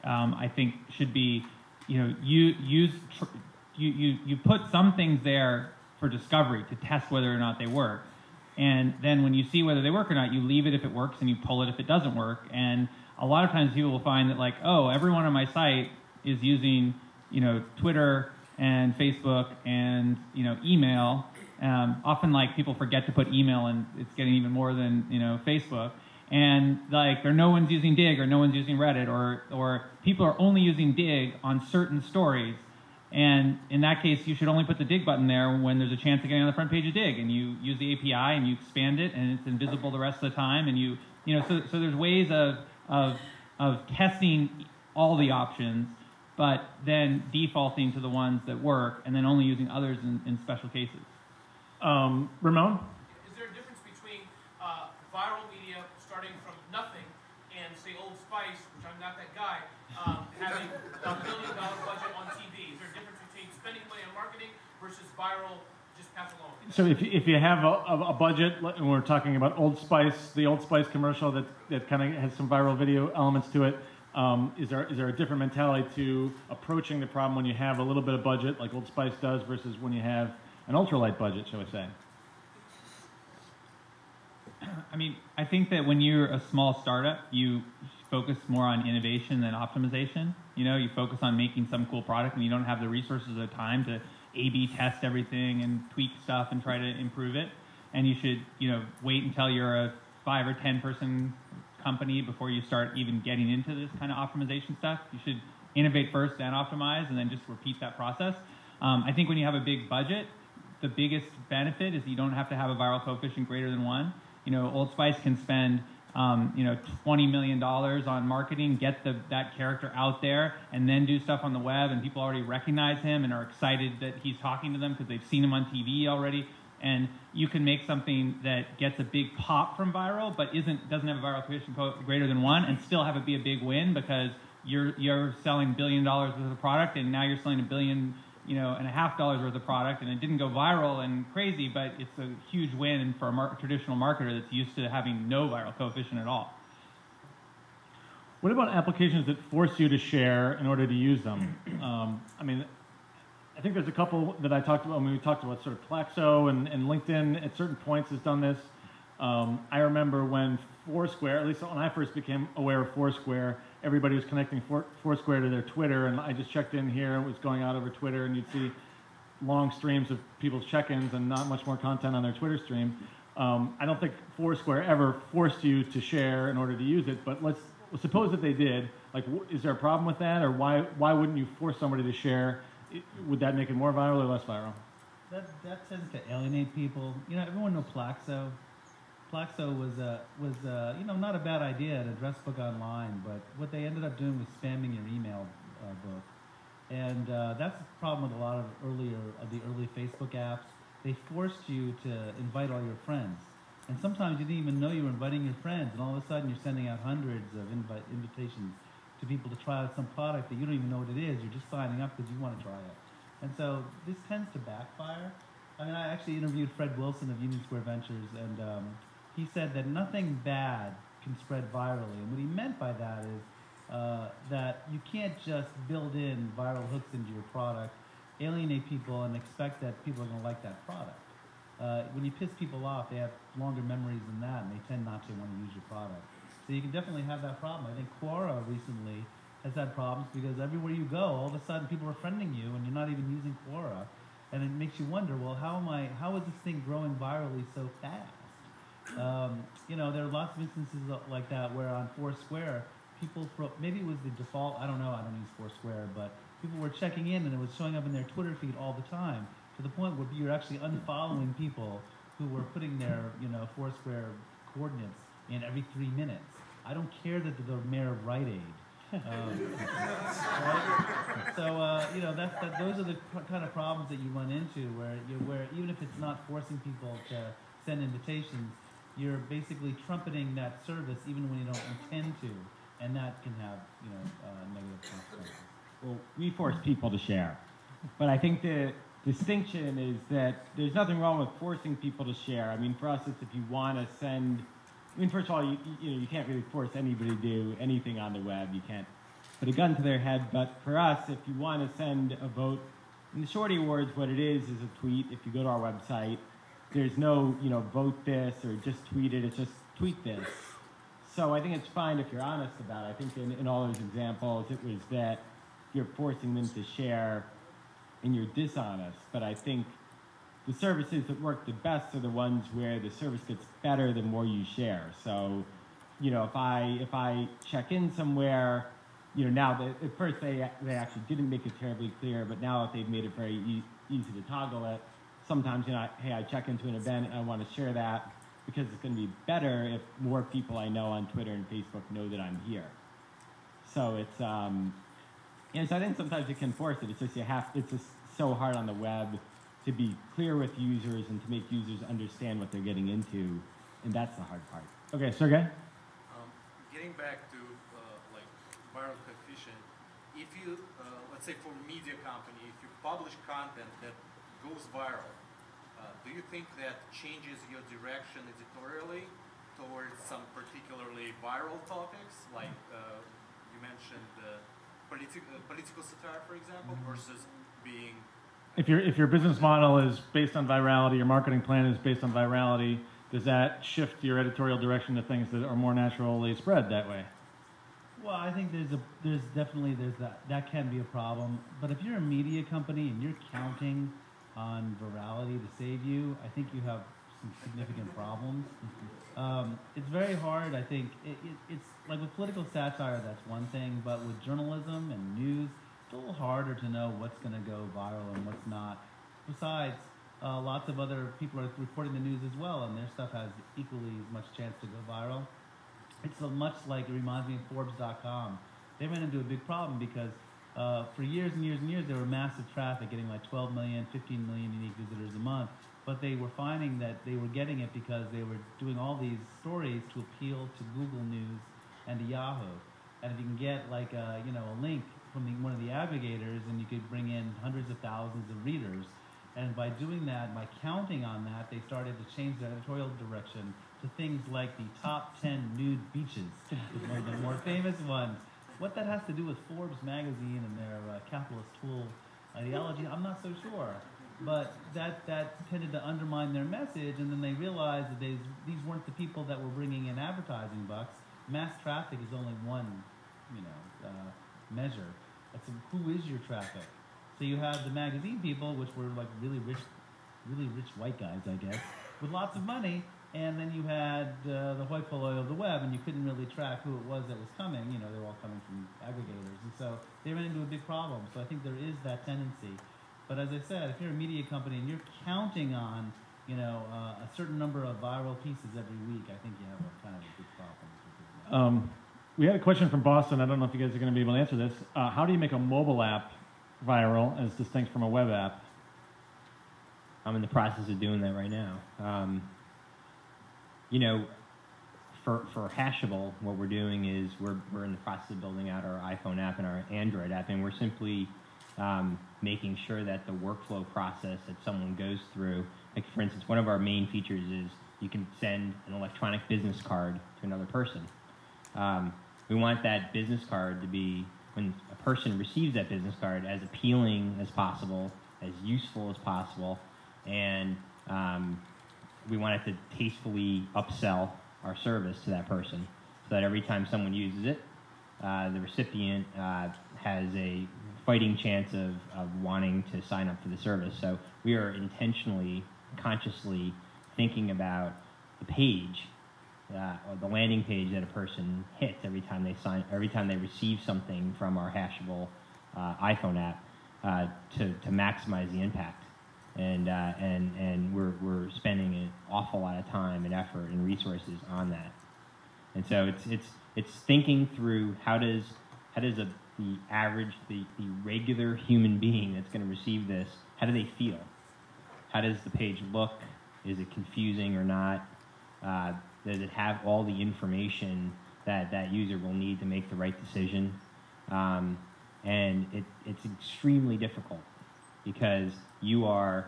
I think should be, you put some things there for discovery to test whether or not they work. And then when you see whether they work or not, you leave it if it works and you pull it if it doesn't work. And a lot of times people will find that everyone on my site is using, Twitter and Facebook and, email. Often, like, people forget to put email, and it's getting even more than, Facebook. And like, or no one's using Dig, or no one's using Reddit, or people are only using Dig on certain stories. And in that case, you should only put the Dig button there when there's a chance of getting on the front page of Dig, and you use the API and you expand it, and it's invisible the rest of the time. And so there's ways of testing all the options, but then defaulting to the ones that work, and then only using others in special cases. Ramon? Is there a difference between viral media starting from nothing and, say, Old Spice, which I'm not that guy, having a $1 billion budget on TV? Is there a difference between spending money on marketing versus viral, just pass along? So if you have a budget, and we're talking about Old Spice, the Old Spice commercial that kind of has some viral video elements to it, is there a different mentality to approaching the problem when you have a little bit of budget, like Old Spice does, versus when you have an ultralight budget, shall we say? I mean, I think that when you're a small startup, you focus more on innovation than optimization. You focus on making some cool product, and you don't have the resources or the time to A/B test everything and tweak stuff and try to improve it. And you should, wait until you're a 5 or 10 person company before you start even getting into this kind of optimization stuff. You should innovate first, then optimize, and then just repeat that process. I think when you have a big budget, the biggest benefit is you don't have to have a viral coefficient greater than 1. Old Spice can spend $20 million on marketing, get that character out there, and then do stuff on the web, and people already recognize him and are excited that he's talking to them because they've seen him on TV already. And you can make something that gets a big pop from viral, but doesn't have a viral coefficient greater than 1, and still have it be a big win because you're selling $1 billion worth of product, and now you're selling $1.5 billion worth of product, and it didn't go viral and crazy, but it's a huge win for a traditional marketer that's used to having no viral coefficient at all. What about applications that force you to share in order to use them? I think there's a couple that I talked about when we talked about sort of Plaxo and LinkedIn at certain points has done this. I remember when Foursquare, at least when I first became aware of Foursquare, everybody was connecting Foursquare to their Twitter, and I just checked in here, and it was going out over Twitter, and you'd see long streams of people's check-ins and not much more content on their Twitter stream. I don't think Foursquare ever forced you to share in order to use it, but let's suppose that they did. Like, is there a problem with that, or why wouldn't you force somebody to share? Would that make it more viral or less viral? That tends to alienate people. Everyone knows Plaxo. Plaxo was not a bad idea at Address Book Online, but what they ended up doing was spamming your email book, and that's the problem with a lot of the early Facebook apps. They forced you to invite all your friends, and sometimes you didn't even know you were inviting your friends, and all of a sudden you're sending out hundreds of invitations to people to try out some product that you don't even know what it is. You're just signing up because you want to try it, and so this tends to backfire. I actually interviewed Fred Wilson of Union Square Ventures, and he said that nothing bad can spread virally. And what he meant by that is that you can't just build in viral hooks into your product, alienate people, and expect that people are going to like that product. When you piss people off, they have longer memories than that, and they tend not to want to use your product. So you can definitely have that problem. I think Quora recently has had problems because everywhere you go, all of a sudden people are friending you, and you're not even using Quora. And it makes you wonder, well, how is this thing growing virally so fast? There are lots of instances like that where on Foursquare, maybe it was the default, I don't know, I don't use Foursquare, but people were checking in and it was showing up in their Twitter feed all the time, to the point where you're actually unfollowing people who were putting their, Foursquare coordinates in every 3 minutes. I don't care that they're the mayor of Rite Aid. Right? So those are the kind of problems that you run into, where even if it's not forcing people to send invitations, you're basically trumpeting that service even when you don't intend to, and that can have negative consequences. Well, we force people to share, but I think the distinction is that there's nothing wrong with forcing people to share. I mean, for us, it's if you want to send. I mean, first of all, you can't really force anybody to do anything on the web. You can't put a gun to their head. But for us, if you want to send a vote, in the Shorty Awards, what it is a tweet. If you go to our website, there's no, vote this or just tweet it. It's just tweet this. So I think it's fine if you're honest about it. I think in all those examples, it was that you're forcing them to share and you're dishonest. But I think the services that work the best are the ones where the service gets better the more you share. So, you know, if I check in somewhere, you know, now at first they actually didn't make it terribly clear, but now they've made it very easy to toggle it. Sometimes, you know, hey, I check into an event and I want to share that because it's going to be better if more people I know on Twitter and Facebook know that I'm here. So it's, and so I think sometimes you can force it. It's just it's just so hard on the web to be clear with users and to make users understand what they're getting into, and that's the hard part. Okay, Sergey? Getting back to like viral coefficient, if you, let's say for a media company, if you publish content that goes viral, do you think that changes your direction editorially towards some particularly viral topics, like you mentioned political satire, for example, versus being... If your business model is based on virality, your marketing plan is based on virality, does that shift your editorial direction to things that are more naturally spread that way? Well, I think there's definitely that can be a problem. But if you're a media company and you're counting on virality to save you, I think you have some significant problems. It's very hard. I think it's like with political satire, that's one thing, but with journalism and news, it's a little harder to know what's going to go viral and what's not. Besides, lots of other people are reporting the news as well, and their stuff has equally as much chance to go viral. It's so much like, it reminds me of Forbes.com. They ran into a big problem because for years and years and years, there were massive traffic, getting like 12 million, 15 million unique visitors a month. But they were finding that they were getting it because they were doing all these stories to appeal to Google News and to Yahoo. And if you can get like a link from one of the aggregators, and you could bring in hundreds of thousands of readers. And by doing that, by counting on that, they started to change their editorial direction to things like the top 10 nude beaches, one of the more famous ones. What that has to do with Forbes magazine and their capitalist tool ideology, I'm not so sure. But that tended to undermine their message, and then they realized that these weren't the people that were bringing in advertising bucks. Mass traffic is only one, measure. That's who is your traffic. So you have the magazine people, which were like really rich white guys, I guess, with lots of money, and then you had the hoi polloi of the web, and you couldn't really track who it was that was coming. You know, they were all coming from aggregators, and so they ran into a big problem. So I think there is that tendency. But as I said, if you're a media company and you're counting on, a certain number of viral pieces every week, I think you have a kind of a big problem. We had a question from Boston. I don't know if you guys are going to be able to answer this. How do you make a mobile app viral as distinct from a web app? I'm in the process of doing that right now. For Hashable, what we're doing is we're in the process of building out our iPhone app and our Android app, and we're simply making sure that the workflow process that someone goes through, like for instance, one of our main features is you can send an electronic business card to another person. We want that business card to be, when a person receives that business card, as appealing as possible, as useful as possible, and we want it to tastefully upsell our service to that person, so that every time someone uses it, the recipient has a fighting chance of wanting to sign up for the service. So we are intentionally, consciously thinking about the page, or the landing page that a person hits every time they receive something from our Hashable iPhone app, to maximize the impact. And we're spending an awful lot of time and effort and resources on that. And so it's thinking through how does the average, the regular human being that's going to receive this, how do they feel? How does the page look? Is it confusing or not? Does it have all the information that that user will need to make the right decision? And it's extremely difficult because you are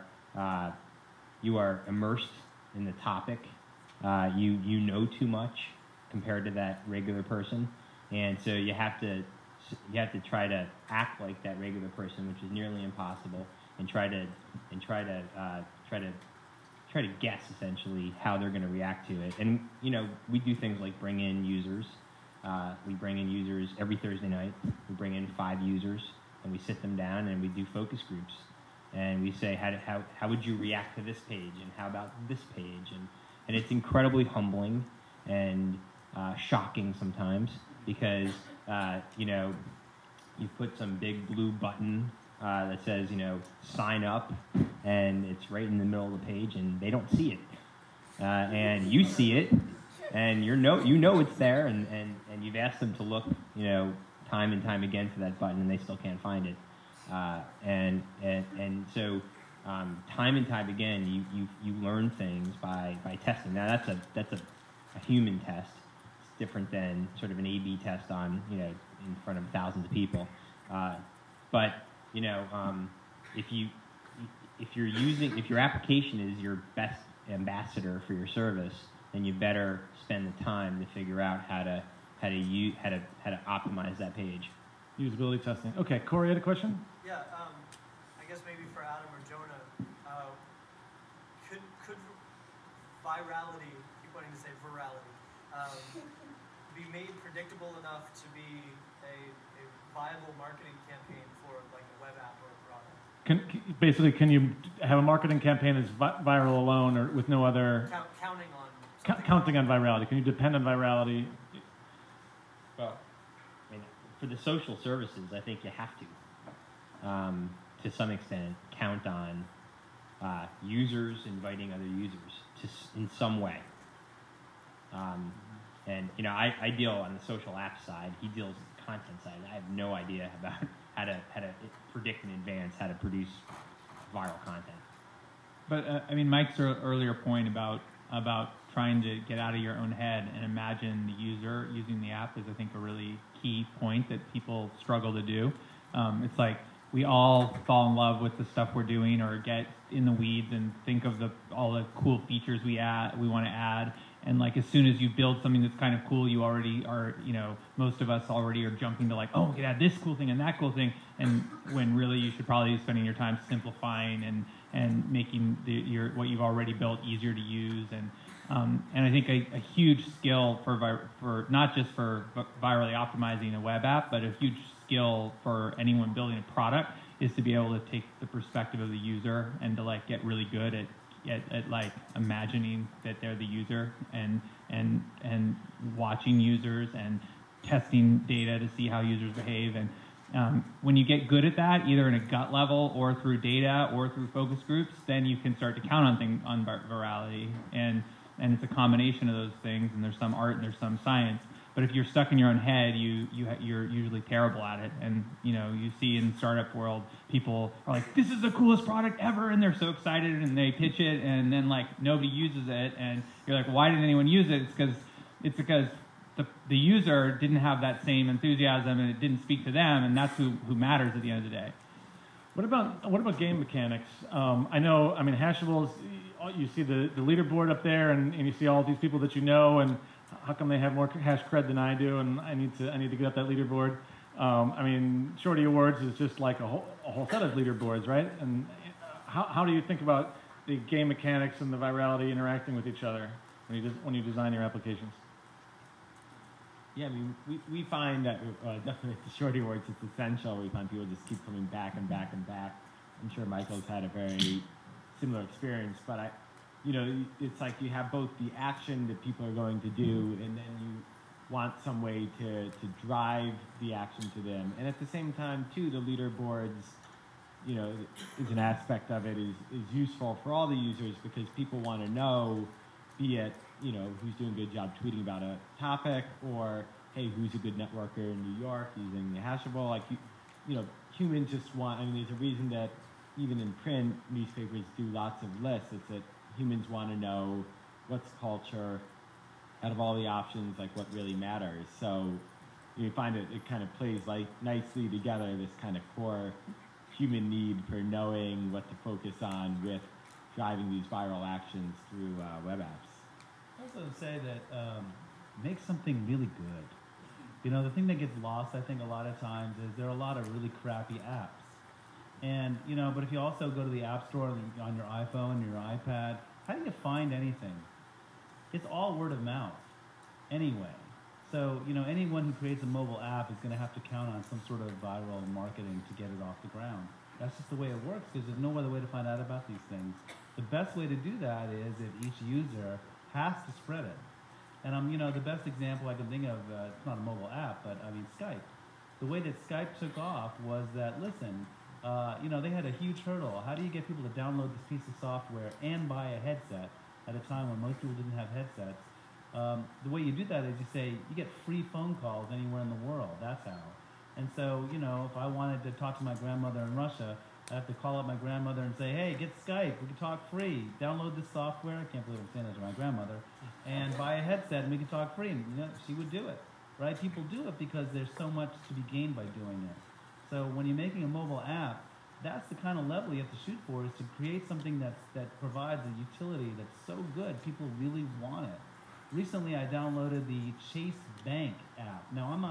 immersed in the topic. You know too much compared to that regular person, and so you have to try to act like that regular person, which is nearly impossible, and try to guess essentially how they're going to react to it. And we do things like bring in users. We bring in users every Thursday night. We bring in 5 users, and we sit them down and we do focus groups. and we say, how would you react to this page, and how about this page, and it's incredibly humbling and shocking sometimes, because you put some big blue button that says sign up, and it's right in the middle of the page, and they don't see it, and you see it, and you know it's there, and you've asked them to look time and time again for that button, and they still can't find it, and so time and time again you learn things by testing. Now that's a human test. It's different than sort of an A/B test on in front of thousands of people, but if your application is your best ambassador for your service, then you better spend the time to figure out how to optimize that page. Usability testing. Okay, Corey had a question? Yeah, I guess maybe for Adam or Jonah, could virality, I keep wanting to say virality, be made predictable enough to be a viable marketing campaign for like a web app or a product? Basically, can you have a marketing campaign that's viral alone or with no other... Counting on virality. Can you depend on virality? Well, I mean, for the social services, I think you have to some extent, count on users inviting other users in some way. And I deal on the social app side. He deals with the content side. I have no idea about how to predict in advance how to produce viral content. But I mean, Mike's earlier point about trying to get out of your own head and imagine the user using the app is, I think, a really key point that people struggle to do. It's like we all fall in love with the stuff we're doing, or get in the weeds and think of all the cool features we want to add. And like as soon as you build something that's kind of cool, you already are, most of us already are jumping to like, oh, we could add this cool thing and that cool thing. And when really you should probably be spending your time simplifying and making what you've already built easier to use. And I think a huge skill for not just for virally optimizing a web app, but a huge skill for anyone building a product is to be able to take the perspective of the user and to like get really good at like imagining that they're the user and watching users and testing data to see how users behave. And when you get good at that, either in a gut level or through data or through focus groups, then you can start to count on virality. And it's a combination of those things, and there's some art and there's some science. But if you're stuck in your own head, you're usually terrible at it. And you see in the startup world, people are like, "This is the coolest product ever," and they're so excited, and they pitch it, and then like nobody uses it, and you're like, "Why didn't anyone use it?" It's because the user didn't have that same enthusiasm, and it didn't speak to them, and that's who matters at the end of the day. What about game mechanics? I know, I mean, Hashables, you see the leaderboard up there, and you see all these people that you know, and how come they have more hash cred than I do, and I need to get up that leaderboard. I mean, Shorty Awards is just like a whole set of leaderboards, right? And how do you think about the game mechanics and the virality interacting with each other when you design your applications? Yeah, I mean, we find that definitely at the Shorty Awards, it's essential. We find people just keep coming back and back and back. I'm sure Michael's had a very similar experience, but it's like you have both the action that people are going to do, and then you want some way to drive the action to them. And at the same time, too, the leaderboards, is an aspect of it is useful for all the users, because people want to know, be it, who's doing a good job tweeting about a topic, or, hey, who's a good networker in New York using Hashable. Like, humans just want, I mean, there's a reason that even in print, newspapers do lots of lists. It's that humans want to know what's culture, out of all the options, like what really matters. So you find it kind of plays like nicely together, this kind of core human need for knowing what to focus on with driving these viral actions through web apps. I was going to say that make something really good. The thing that gets lost, I think, a lot of times is there are a lot of really crappy apps. And, but if you also go to the App Store on your iPhone, your iPad, how do you find anything? It's all word of mouth anyway. So, anyone who creates a mobile app is going to have to count on some sort of viral marketing to get it off the ground. That's just the way it works because there's no other way to find out about these things. The best way to do that is if each user has to spread it. And the best example I can think of, it's not a mobile app, but I mean Skype. The way that Skype took off was that, listen, they had a huge hurdle. How do you get people to download this piece of software and buy a headset at a time when most people didn't have headsets? The way you do that is you say, you get free phone calls anywhere in the world. That's how. And so, if I wanted to talk to my grandmother in Russia, I have to call up my grandmother and say, hey, get Skype. We can talk free. Download this software. I can't believe I'm saying that to my grandmother. And buy a headset and we can talk free. And she would do it. Right? People do it because there's so much to be gained by doing it. So when you're making a mobile app, that's the kind of level you have to shoot for, is to create something that provides a utility that's so good, people really want it. Recently, I downloaded the Chase Bank app. Now, I'm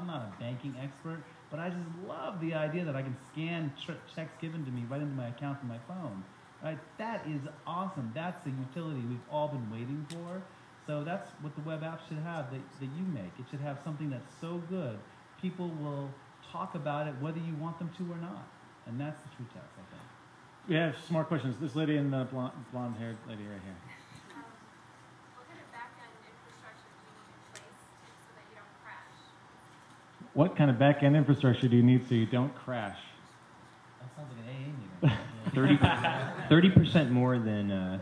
not a banking expert, but I just love the idea that I can scan checks given to me right into my account from my phone. Right? That is awesome. That's the utility we've all been waiting for. So that's what the web app should have that you make. It should have something that's so good, people will talk about it whether you want them to or not. And that's the true test, I think. We have some more questions. This lady in the blonde-haired lady right here. What kind of back-end infrastructure do you need so you don't crash? That sounds like an AA meeting. 30% more than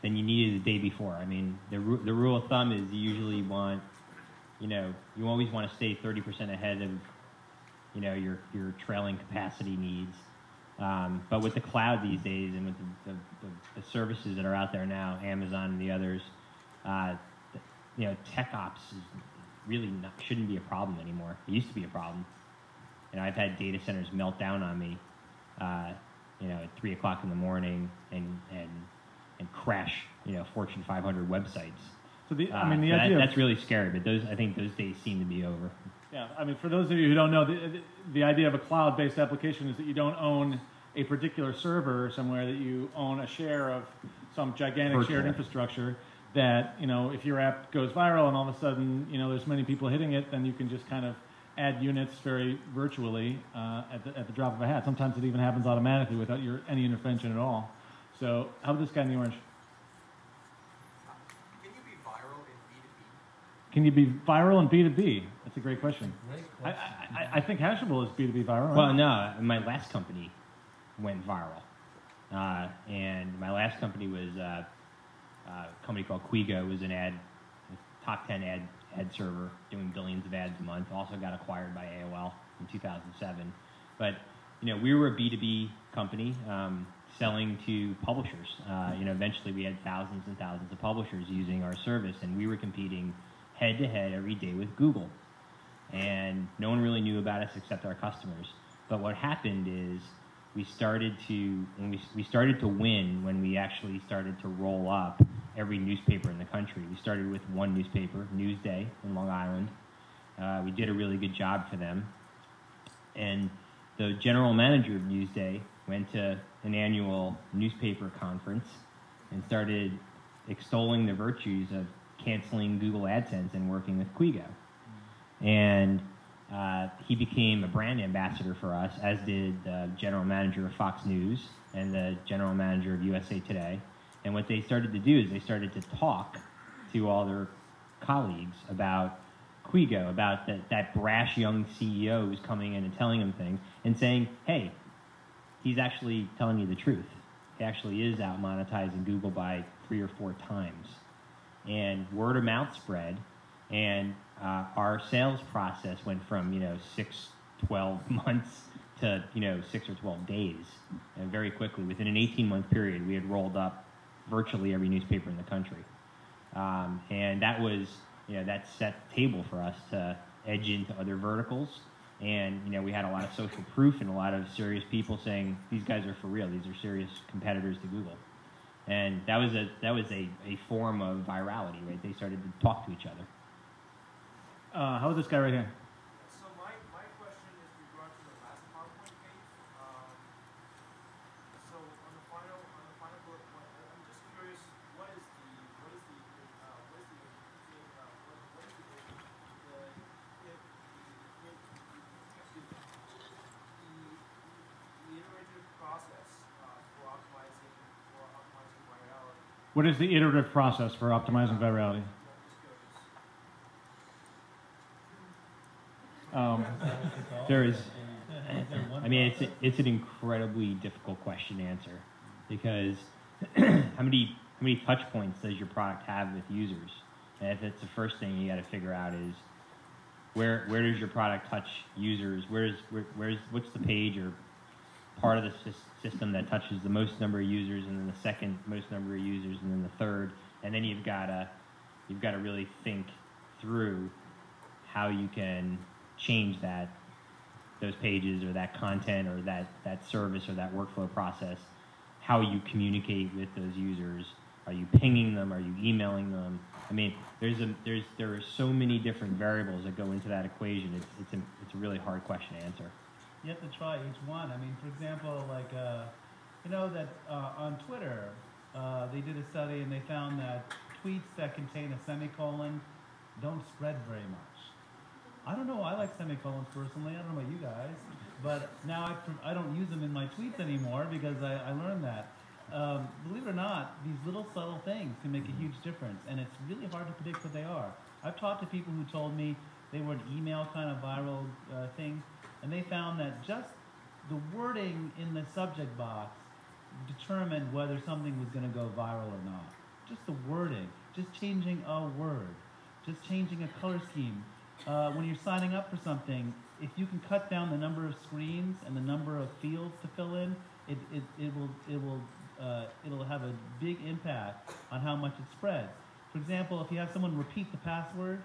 you needed the day before. I mean, the rule of thumb is you usually want, you always want to stay 30% ahead of, your trailing capacity needs. But with the cloud these days and with the services that are out there now, Amazon and the others, tech ops is really shouldn't be a problem anymore. It used to be a problem. I've had data centers melt down on me, at 3 o'clock in the morning and crash, Fortune 500 websites. So the idea that's really scary. But I think those days seem to be over. Yeah, I mean, for those of you who don't know, the idea of a cloud-based application is that you don't own a particular server somewhere, that you own a share of some gigantic shared infrastructure that, if your app goes viral and all of a sudden, there's many people hitting it, then you can just kind of add units very virtually at the drop of a hat. Sometimes it even happens automatically without any intervention at all. So how about this guy in the orange? Can you be viral in B2B? That's a great question. I think Hashable is B2B viral. Right? Well, no, my last company went viral. And my last company was a company called Quigo. It was a top 10 ad server doing billions of ads a month. Also got acquired by AOL in 2007. But, we were a B2B company selling to publishers. Eventually we had thousands and thousands of publishers using our service, and we were competing head-to-head every day with Google. And no one really knew about us except our customers. But what happened is we started to win when we actually started to roll up every newspaper in the country. We started with one newspaper, Newsday in Long Island. We did a really good job for them. And the general manager of Newsday went to an annual newspaper conference and started extolling the virtues of canceling Google AdSense and working with Quigo. And he became a brand ambassador for us, as did the general manager of Fox News and the general manager of USA Today. And what they started to do is they started to talk to all their colleagues about Quigo, about that brash young CEO who's coming in and telling them things and saying, hey, he's actually telling you the truth. He actually is out monetizing Google by 3 or 4 times. And word of mouth spread, and our sales process went from 6-12 months to 6 or 12 days, and very quickly. Within an 18-month period, we had rolled up virtually every newspaper in the country, and that was that set the table for us to edge into other verticals. And we had a lot of social proof and a lot of serious people saying these guys are for real. These are serious competitors to Google. And that was a form of virality, right? They started to talk to each other. How about this guy right here? So my question is regard to the last PowerPoint page. So on the final bullet point, I'm just curious, what is the What is the iterative process for optimizing virality? There is, I mean, it's an incredibly difficult question to answer because how many touch points does your product have with users? And if it's the first thing you got to figure out is where does your product touch users? What's the page or part of the system that touches the most number of users, and then the second most number of users, and then the third, and then you've got to really think through how you can change those pages or that content or that service or that workflow process, how you communicate with those users. Are you pinging them? Are you emailing them? I mean, there are so many different variables that go into that equation. It's a really hard question to answer. You have to try each one. I mean, for example, like you know that on Twitter they did a study and they found that tweets that contain a semicolon don't spread very much. I don't know. I like semicolons personally. I don't know about you guys, but now I don't use them in my tweets anymore because I learned that. Believe it or not, these little subtle things can make a huge difference, and it's really hard to predict what they are. I've talked to people who told me they were an email kind of viral thing, and they found that just the wording in the subject box determined whether something was going to go viral or not. Just the wording, just changing a word, just changing a color scheme. When you're signing up for something, if you can cut down the number of screens and the number of fields to fill in, it'll have a big impact on how much it spreads. For example, if you have someone repeat the password,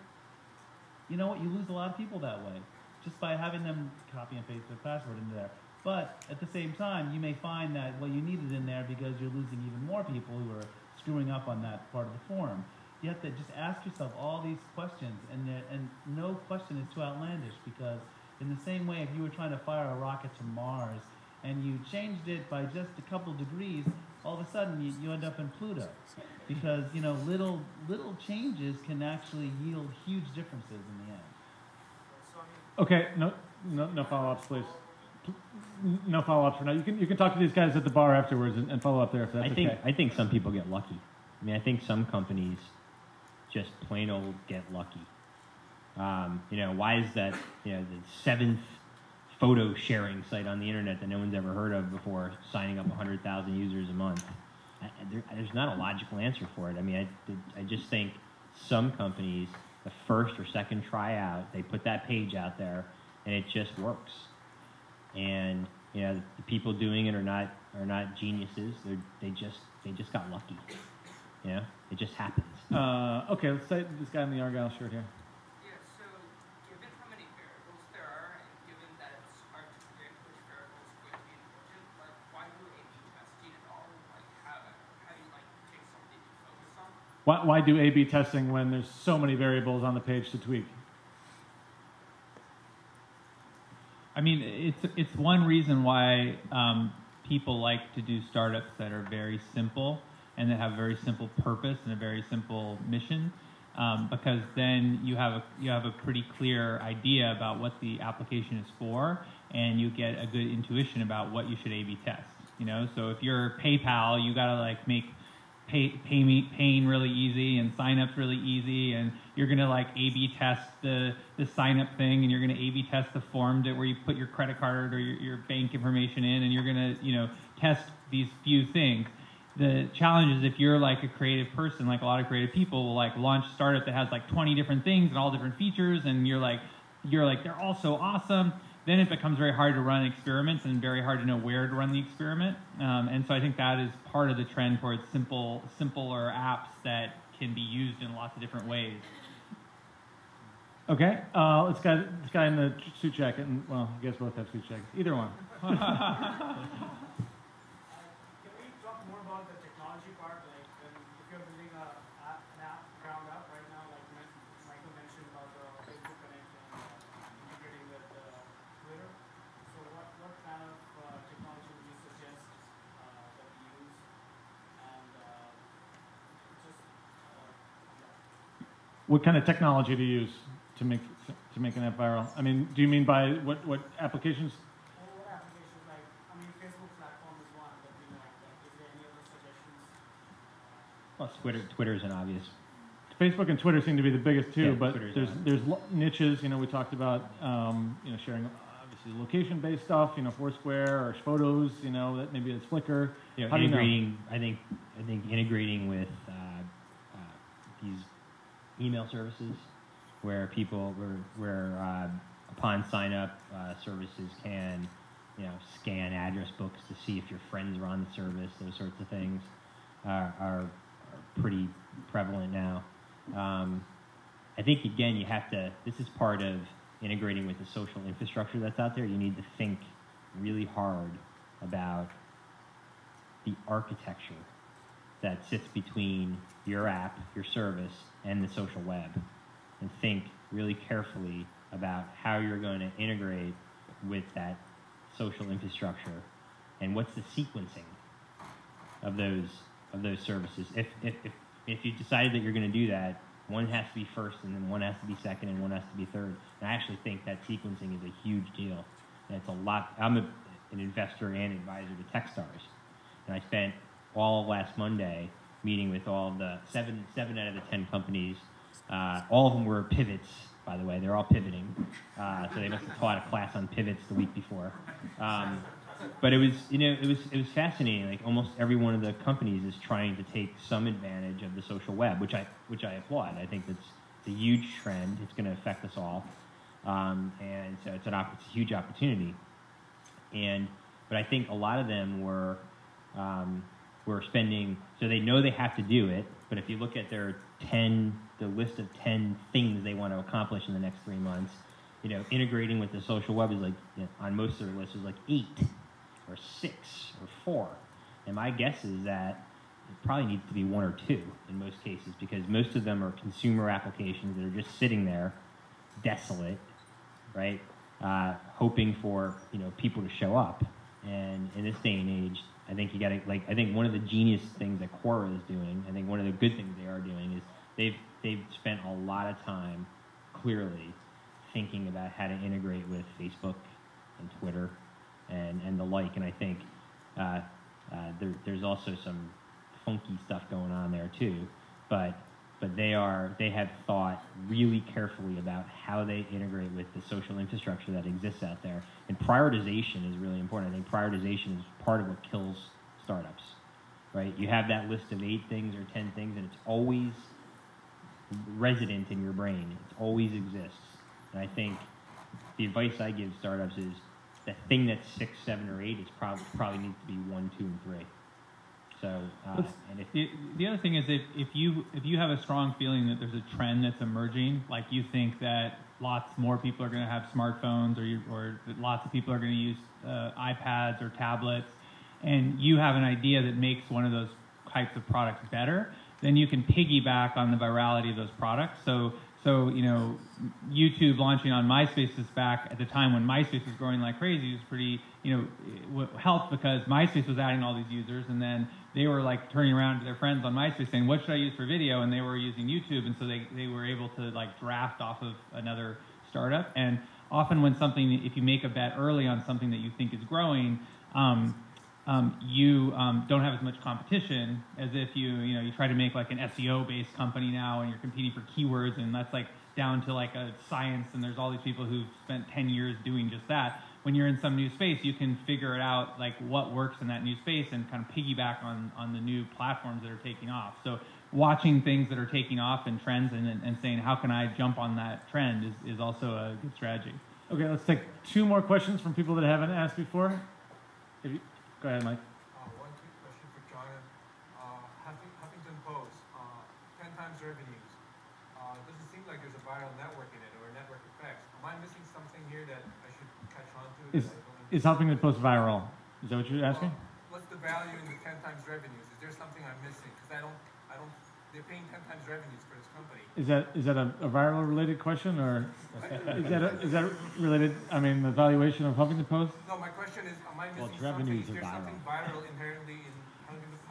you know what? You lose a lot of people that way, just by having them copy and paste their password into there. But at the same time, you may find that, well, you need it in there because you're losing even more people who are screwing up on that part of the form. You have to just ask yourself all these questions, and no question is too outlandish, because in the same way, if you were trying to fire a rocket to Mars and you changed it by just a couple degrees, all of a sudden you end up in Pluto, because you know little changes can actually yield huge differences in the end. Okay, no follow-ups, please. No follow-ups for now. You can talk to these guys at the bar afterwards and follow up there if that's okay. I think some people get lucky. I mean, I think some companies just plain old get lucky. You know, why is that? You know, the 7th photo sharing site on the internet that no one's ever heard of before signing up 100,000 users a month? There's not a logical answer for it. I mean, I just think some companies, the first or second tryout, they put that page out there and it just works. And you know, the people doing it are not geniuses. They just got lucky. You know, it just happens. Okay, let's say this guy in the Argyle shirt here. Yeah, so given how many variables there are, and given that it's hard to predict which variables would be important, like why do A/B testing at all? Like how do you like pick something to focus on? Why do A/B testing when there's so many variables on the page to tweak? I mean, it's one reason why people like to do startups that are very simple and that have a very simple purpose and a very simple mission, because then you have a pretty clear idea about what the application is for, and you get a good intuition about what you should A/B test. You know, so if you're PayPal, you gotta like make paying really easy and sign-ups really easy, and you're gonna like A/B test the sign-up thing, and you're gonna A/B test the form where you put your credit card or your bank information in, and you're gonna test these few things. The challenge is if you're like a creative person, like a lot of creative people will like launch a startup that has like 20 different things and all different features, and you're like they're all so awesome. Then it becomes very hard to run experiments and very hard to know where to run the experiment. And so I think that is part of the trend towards simpler apps that can be used in lots of different ways. Okay, this guy in the suit jacket, and well, you guys both have suit jackets. Either one. Can we talk more about the technology part? Like, if you're building an app ground up right now, like Michael mentioned about the Facebook Connect and integrating with Twitter. So what kind of technology would you suggest that we use? And What kind of technology to use to make an app viral? I mean, do you mean by what applications? Well, what applications? Like, I mean, Facebook platform is one, but is there any other suggestions? Plus, Twitter's an obvious. Facebook and Twitter seem to be the biggest too, Yeah, but Twitter's there's niches. You know, we talked about sharing obviously location-based stuff. You know, Foursquare or photos. You know, that maybe it's Flickr. You know, How do you know? integrating. I think integrating with these email services where people upon sign up services can scan address books to see if your friends are on the service. Those sorts of things are pretty prevalent now. I think again you have to. This is part of integrating with the social infrastructure that's out there. You need to think really hard about the architecture that sits between your app, your service, and the social web, and think really carefully about how you're going to integrate with that social infrastructure, and what's the sequencing of those services. If you decided that you're going to do that, one has to be first, and then one has to be second, and one has to be third. And I actually think that sequencing is a huge deal. And it's a lot. I'm an investor and advisor to Techstars, and I spent all of last Monday meeting with all the seven out of the 10 companies. All of them were pivots, by the way. They're all pivoting. So they must have taught a class on pivots the week before. But it was fascinating. Like almost every one of the companies is trying to take some advantage of the social web, which I applaud. I think that's a huge trend. It's going to affect us all, and so it's a huge opportunity. But I think a lot of them were spending, so they know they have to do it. But if you look at the list of 10 things they want to accomplish in the next 3 months, integrating with the social web is like, on most of their lists is like 8 or 6 or 4. And my guess is that it probably needs to be 1 or 2 in most cases, because most of them are consumer applications that are just sitting there, desolate, right? Hoping for people to show up. And in this day and age, I think you got to I think one of the genius things that Quora is doing, I think one of the good things they are doing is they've spent a lot of time clearly thinking about how to integrate with Facebook and Twitter and the like. And I think there's also some funky stuff going on there too. But they have thought really carefully about how they integrate with the social infrastructure that exists out there. And prioritization is really important. I think prioritization is part of what kills startups, right? You have that list of 8 things or 10 things, and it's always resident in your brain. It always exists. And I think the advice I give startups is the thing that's 6, 7, or 8 is probably needs to be 1, 2, and 3. So, and if the other thing is if you have a strong feeling that there's a trend that's emerging, like you think that lots more people are going to have smartphones, or that lots of people are going to use iPads or tablets, and you have an idea that makes one of those types of products better, then you can piggyback on the virality of those products. So YouTube launching on MySpace is back at the time when MySpace was growing like crazy. It was pretty, it helped because MySpace was adding all these users, and then they were like turning around to their friends on MySpace saying, what should I use for video? And they were using YouTube, and so they were able to like draft off of another startup. And often when if you make a bet early on something that you think is growing, you don't have as much competition as if you try to make like an SEO-based company now and you're competing for keywords, and that's like down to like a science, and there's all these people who've spent 10 years doing just that. When you're in some new space, you can figure it out like what works in that new space and kind of piggyback on the new platforms that are taking off. So watching things that are taking off and trends and saying, how can I jump on that trend is also a good strategy. Okay, let's take 2 more questions from people that haven't asked before. Go ahead, Mike. One quick question for John. Huffington Post, 10 times revenues. Does it seem like there's a viral network in it, or a network effect? Am I missing something here that I should catch on to? Is Huffington Post viral? Is that what you're asking? What's the value in the 10 times revenues? Is there something I'm missing? Because they're paying 10 times revenues for this company. Is that a viral related question, or is that related? I mean, the valuation of Huffington Post? No, my question is, am I missing something? Is there something viral inherently in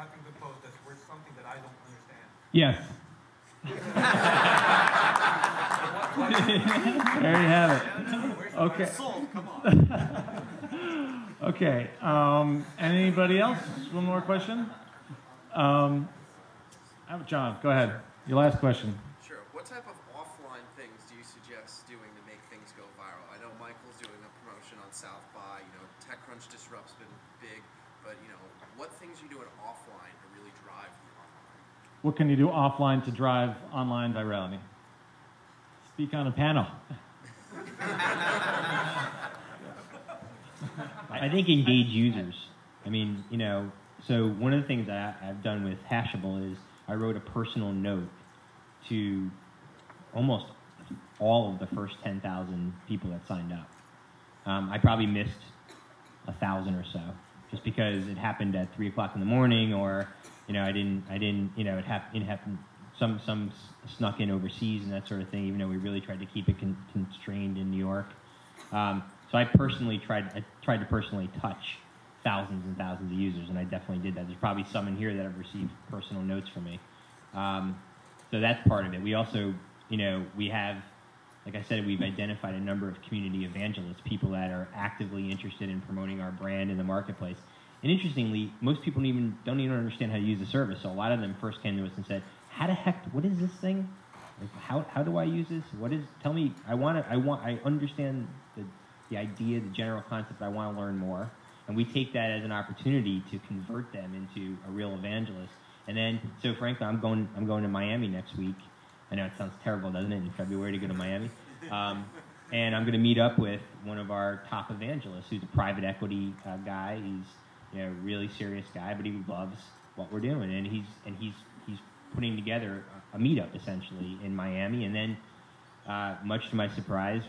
Huffington Post that's worth something that I don't understand? Yes. There you have it. Okay. Come on. Okay. Anybody else? One more question. John, go ahead. Your last question. Sure. What type of offline things do you suggest doing to make things go viral? I know Michael's doing a promotion on South by. TechCrunch Disrupt's been big, but what things are you doing offline to really drive the online? What can you do offline to drive online virality? Speak on a panel. I think engage users. I mean, so one of the things that I've done with Hashable is I wrote a personal note to almost all of the first 10,000 people that signed up. I probably missed 1,000 or so, just because it happened at 3 o'clock in the morning, or I didn't, it happened. Some snuck in overseas and that sort of thing, even though we really tried to keep it constrained in New York. So I personally tried to personally touch thousands and thousands of users, and I definitely did that. There's probably some in here that have received personal notes from me. So that's part of it. We also, we have, like I said, we've identified a number of community evangelists, people that are actively interested in promoting our brand in the marketplace. And interestingly, most people don't even understand how to use the service. So a lot of them first came to us and said, "How the heck? What is this thing? Like, how do I use this? What is? Tell me. I understand the idea, the general concept. I want to learn more." And we take that as an opportunity to convert them into a real evangelist. And then, so frankly, I'm going to Miami next week. I know it sounds terrible, doesn't it, in February to go to Miami? And I'm going to meet up with one of our top evangelists, who's a private equity guy. He's a really serious guy, but he loves what we're doing, and he's putting together a meetup essentially in Miami. And then, much to my surprise,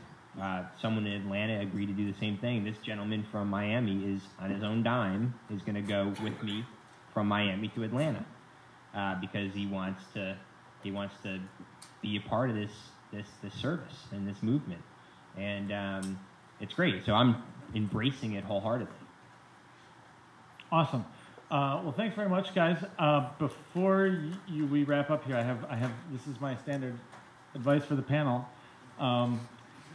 someone in Atlanta agreed to do the same thing. This gentleman from Miami is on his own dime is going to go with me from Miami to Atlanta because he wants to be a part of this service and this movement, and it's great. So I'm embracing it wholeheartedly. Awesome. Well, thanks very much, guys. Before we wrap up here, I have this is my standard advice for the panel.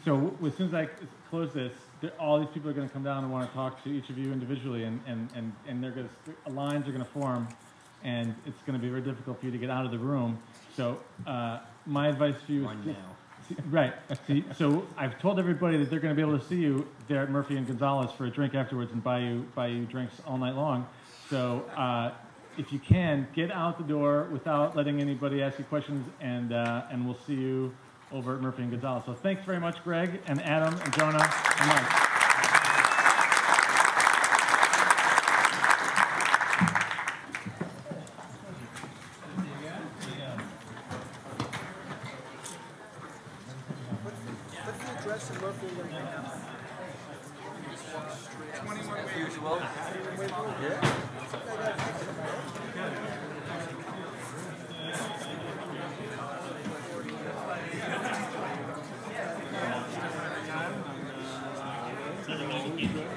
So as soon as I close this, all these people are going to come down and want to talk to each of you individually, and lines are going to form, and it's going to be very difficult for you to get out of the room. So my advice for you is right. So I've told everybody that they're going to be able to see you there at Murphy and Gonzalez for a drink afterwards and buy you drinks all night long. So if you can, get out the door without letting anybody ask you questions, and we'll see you over at Murphy and Gonzalez. So thanks very much, Greg and Adam and Jonah and Mike. Yeah.